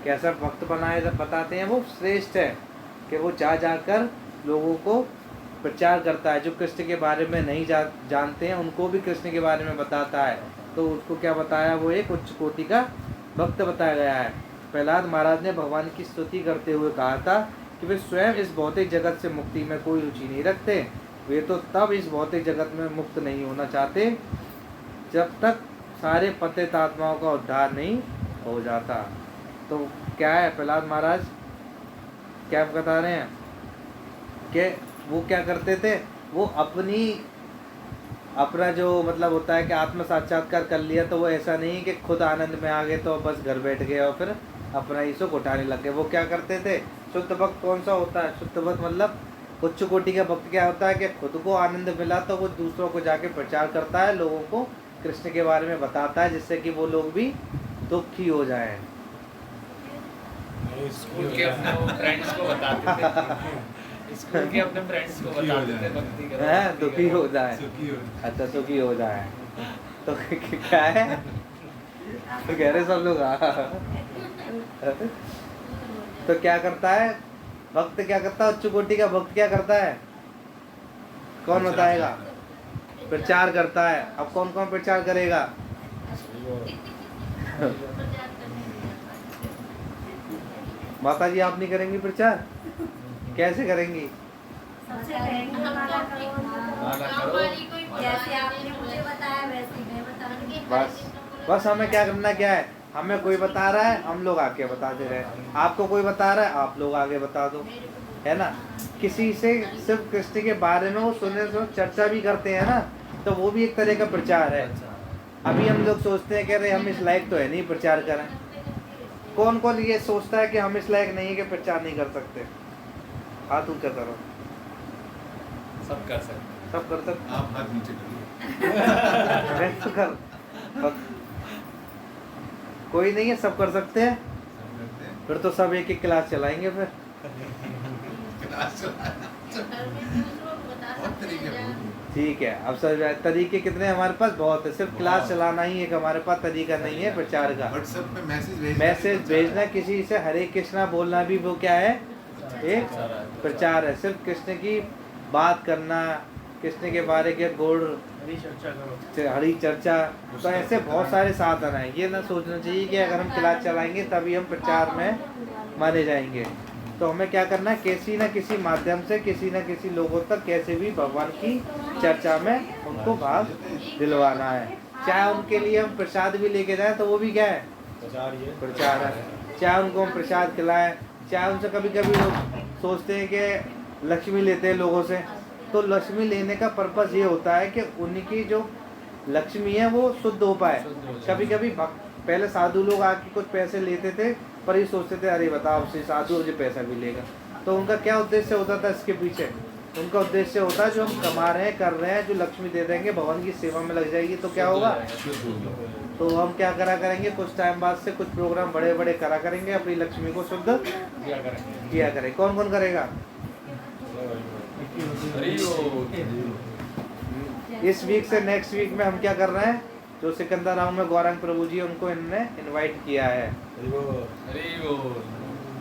कैसा भक्त बनाए बताते हैं? वो श्रेष्ठ है कि वो जाकर लोगों को प्रचार करता है। जो कृष्ण के बारे में नहीं जानते हैं उनको भी कृष्ण के बारे में बताता है। तो उसको क्या बताया? वो एक उच्च कोटि का भक्त बताया गया है। प्रहलाद महाराज ने भगवान की स्तुति करते हुए कहा था कि वे स्वयं इस भौतिक जगत से मुक्ति में कोई रुचि नहीं रखते। वे तो तब इस भौतिक जगत में मुक्त नहीं होना चाहते जब तक सारे पतित आत्माओं का उद्धार नहीं हो जाता। तो क्या है? प्रहलाद महाराज क्या बता रहे हैं कि वो क्या करते थे? वो अपना जो मतलब होता है कि आत्म साक्षात्कार कर लिया तो वो ऐसा नहीं कि खुद आनंद में आ गए तो बस घर बैठ गए और फिर अपना ही सुख उठाने लग गए। वो क्या करते थे? शुद्ध भक्त कौन सा होता है? शुद्ध भक्त मतलब उच्च कोटि का भक्त क्या होता है कि खुद को आनंद मिला तो वो दूसरों को जाके प्रचार करता है, लोगों को कृष्ण के बारे में बताता है जिससे कि वो लोग भी दुखी हो जाएं। स्कूल के अपने फ्रेंड्स को बताते थे, स्कूल के अपने फ्रेंड्स को बताते थे भक्ति करो, हैं दुखी हो जाए। सुखी हो जाए। अच्छा सुखी हो जाए तो क्या है? तो कह रहे सब लोग तो क्या करता है भक्त? क्या करता है? उच्च कोटि का भक्त क्या करता है? कौन बताएगा? प्रचार करता है। अब कौन कौन प्रचार करेगा? माता जी आप नहीं करेंगी प्रचार? कैसे करेंगी? सबसे कहेंगे माला करो, जैसे आपने मुझे बताया वैसे मैं बताऊंगी। बस हमें क्या करना क्या है? हमें कोई बता रहा है हम लोग आके बताते रहे, आपको कोई बता रहा है आप लोग आगे बता दो, है ना? किसी से सिर्फ कृष्ण के बारे में वो सुनने से चर्चा भी करते हैं ना, तो वो भी एक तरह का प्रचार है। अभी हम लोग सोचते हैं कि अरे हम इस लायक तो है नहीं प्रचार करें। कौन कौन ये सोचता है कि हम इस लायक नहीं है कि प्रचार नहीं कर सकते? हाथ ऊंचा करो। सब कर सकते, सब कर सकते। आप हाथ नीचे करिए। मैं तो कर कोई नहीं है, सब कर सकते हैं। सब करते हैं। फिर तो सब एक एक क्लास चलाएंगे फिर। क्लास चलाना। बहुत तरीके बहुत हैं। ठीक है, अब सब तरीके कितने हमारे पास? बहुत है। सिर्फ क्लास चलाना ही एक हमारे पास तरीका नहीं है प्रचार का। व्हाट्सएप पे मैसेज भेजना किसी से हरे कृष्णा बोलना भी वो क्या है? एक प्रचार है। सिर्फ कृष्ण की बात करना, कृष्ण के बारे के गुण, हरी चर्चा, तो ऐसे बहुत सारे साधन हैं। ये ना सोचना चाहिए कि अगर हम क्लास चलाएंगे तभी हम प्रचार में माने जाएंगे। तो हमें क्या करना है, किसी न किसी माध्यम से किसी न किसी लोगों तक कैसे भी भगवान की चर्चा में उनको भाग दिलवाना है। चाहे उनके लिए हम प्रसाद भी लेके जाएं तो वो भी क्या है, प्रचार है। चाहे उनको हम प्रसाद खिलाएं, चाहे उनसे कभी कभी लोग सोचते हैं कि लक्ष्मी लेते हैं लोगों से, तो लक्ष्मी लेने का पर्पस ये होता है कि उनकी जो लक्ष्मी है वो शुद्ध हो पाए। कभी कभी पहले साधु लोग आके कुछ पैसे लेते थे, पर ये सोचते थे अरे बताओ से साधु मुझे पैसा भी लेगा, तो उनका क्या उद्देश्य होता था इसके पीछे, उनका उद्देश्य होता है जो हम कमा रहे हैं कर रहे हैं, जो लक्ष्मी दे देंगे भगवान की सेवा में लग जाएगी तो क्या होगा, तो हम क्या करा करेंगे, कुछ टाइम बाद से कुछ प्रोग्राम बड़े बड़े करा करेंगे, अपनी लक्ष्मी को शुद्ध किया करेंगे। कौन कौन करेगा? इस वीक से नेक्स्ट वीक में हम क्या कर रहे हैं, जो सिकंदर राव में गौरांग प्रभु जी उनको इन्होंने इनवाइट किया है,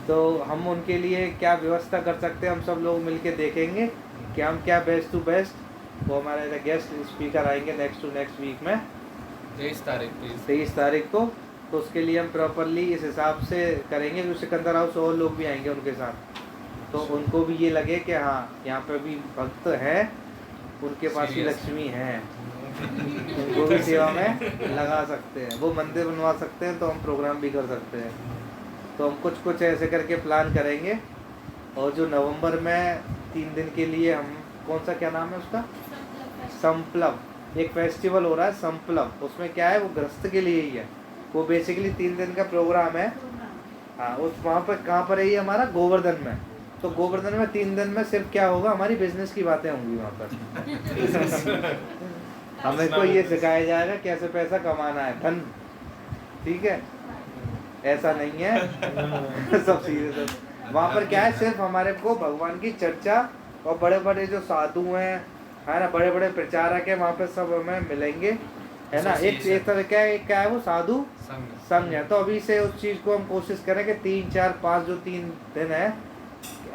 तो हम उनके लिए क्या व्यवस्था कर सकते हैं, हम सब लोग मिलके देखेंगे कि हम क्या बेस्ट टू बेस्ट। वो हमारे गेस्ट स्पीकर आएंगे नेक्स्ट वीक में 23 तारीख को, तो उसके लिए हम प्रॉपरली इस हिसाब से करेंगे कि सिकंदर राव से और लोग भी आएंगे उनके साथ, तो उनको भी ये लगे कि हाँ यहाँ पे भी भक्त है, उनके पास भी लक्ष्मी है, उनको भी सेवा में लगा सकते हैं, वो मंदिर बनवा सकते हैं तो हम प्रोग्राम भी कर सकते हैं। तो हम कुछ ऐसे करके प्लान करेंगे। और जो नवंबर में 3 दिन के लिए हम कौन सा क्या नाम है उसका, संप्लव, एक फेस्टिवल हो रहा है संप्लव, उसमें क्या है वो गृहस्थ के लिए ही है, वो बेसिकली 3 दिन का प्रोग्राम है। हाँ उस वहाँ पर कहाँ पर है ये हमारा, गोवर्धन में। तो गोवर्धन में 3 दिन में सिर्फ क्या होगा, हमारी बिजनेस की बातें होंगी वहाँ पर हमें को ये सिखाया जाएगा कैसे पैसा कमाना है, धन, ठीक है, ऐसा नहीं है सब सीरियस। वहाँ पर क्या है, सिर्फ हमारे को भगवान की चर्चा, और बड़े बड़े जो साधु हैं है ना, बड़े बड़े प्रचारक हैं वहाँ पे सब हमें मिलेंगे, है ना। एक तरह का क्या है वो साधु संघ है। तो अभी से उस चीज़ को हम कोशिश करें कि 3, 4, 5 जो 3 दिन है,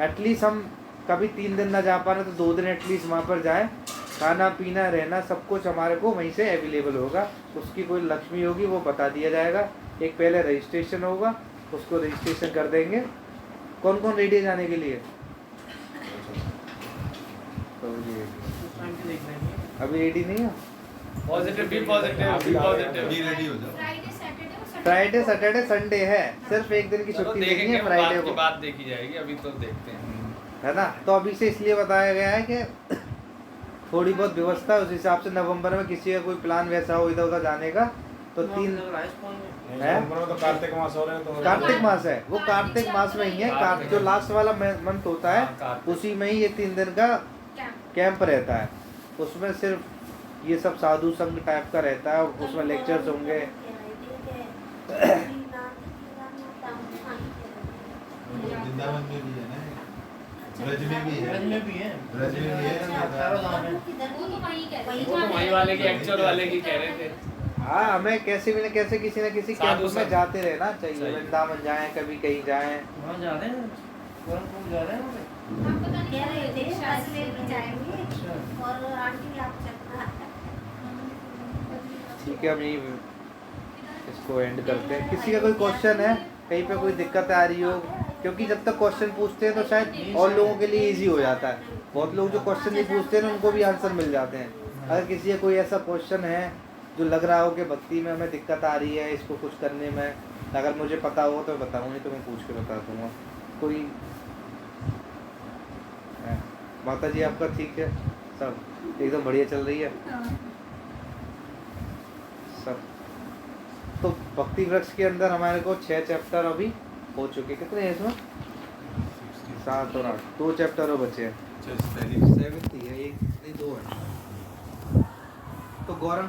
एटलीस्ट हम कभी 3 दिन ना जा पा रहे तो 2 दिन एटलीस्ट वहाँ पर जाएं, खाना पीना रहना सब कुछ हमारे को वहीं से अवेलेबल होगा। उसकी कोई लक्ष्मी होगी वो बता दिया जाएगा, एक पहले रजिस्ट्रेशन होगा, उसको रजिस्ट्रेशन कर देंगे। कौन कौन रेडी है जाने के लिए? तो ये अभी रेडी नहीं हो, पॉजिटिव बी रेडी हो जाओ। फ्राइडे सैटरडे संडे है, सिर्फ एक दिन की छुट्टी देनी है फ्राइडे को, बात देखी जाएगी, अभी तो देखते हैं, है ना। तो अभी से इसलिए बताया गया है कि थोड़ी बहुत व्यवस्था उस हिसाब से नवंबर में किसी का कोई प्लान वैसा हो इधर उधर जाने का, तो 3 है, तो कार्तिक मास हो रहे हैं, तो कार्तिक मास है, वो कार्तिक मास में ही है, जो लास्ट वाला मंथ होता है उसी में ही ये 3 दिन का कैंप रहता है। उसमें सिर्फ ये सब साधु संघ टाइप का रहता है, उसमें लेक्चर्स होंगे। वृंदावन में भी है ना, ब्रज में भी है, ब्रज में भी है, वही वाले की एक्चुअल वाले की कह रहे थे। हाँ, हमें कैसे भी न कैसे किसी न किसी कैंप में जाते रहना चाहिए, वृंदावन जाएं, कभी कहीं जाएं। वहाँ जा रहे हैं, जा रहे हैं कह रहे थे बस लेके जाएंगे, और आंटी आप चलना। ठीक है, हम यही इसको एंड करते हैं। किसी का कोई क्वेश्चन है, कहीं पे कोई दिक्कत आ रही हो, क्योंकि जब तक क्वेश्चन पूछते हैं तो शायद और लोगों के लिए इजी हो जाता है। बहुत लोग जो क्वेश्चन नहीं पूछते हैं उनको भी आंसर मिल जाते हैं। अगर किसी का कोई ऐसा क्वेश्चन है जो लग रहा हो कि भक्ति में हमें दिक्कत आ रही है, इसको कुछ करने में, अगर मुझे पता हो तो बताऊँ, नहीं तो मैं पूछ के बता दूँगा। कोई है? माता जी आपका ठीक है, सब एकदम बढ़िया चल रही है सब। तो भक्ति वृक्ष के अंदर हमारे को 6 चैप्टर अभी हो चुके, कितने हैं इसमें? 7 और 8, 2 चैप्टर और बचे हैं। 7 ही है, 1 नहीं 2 है। तो गौरंग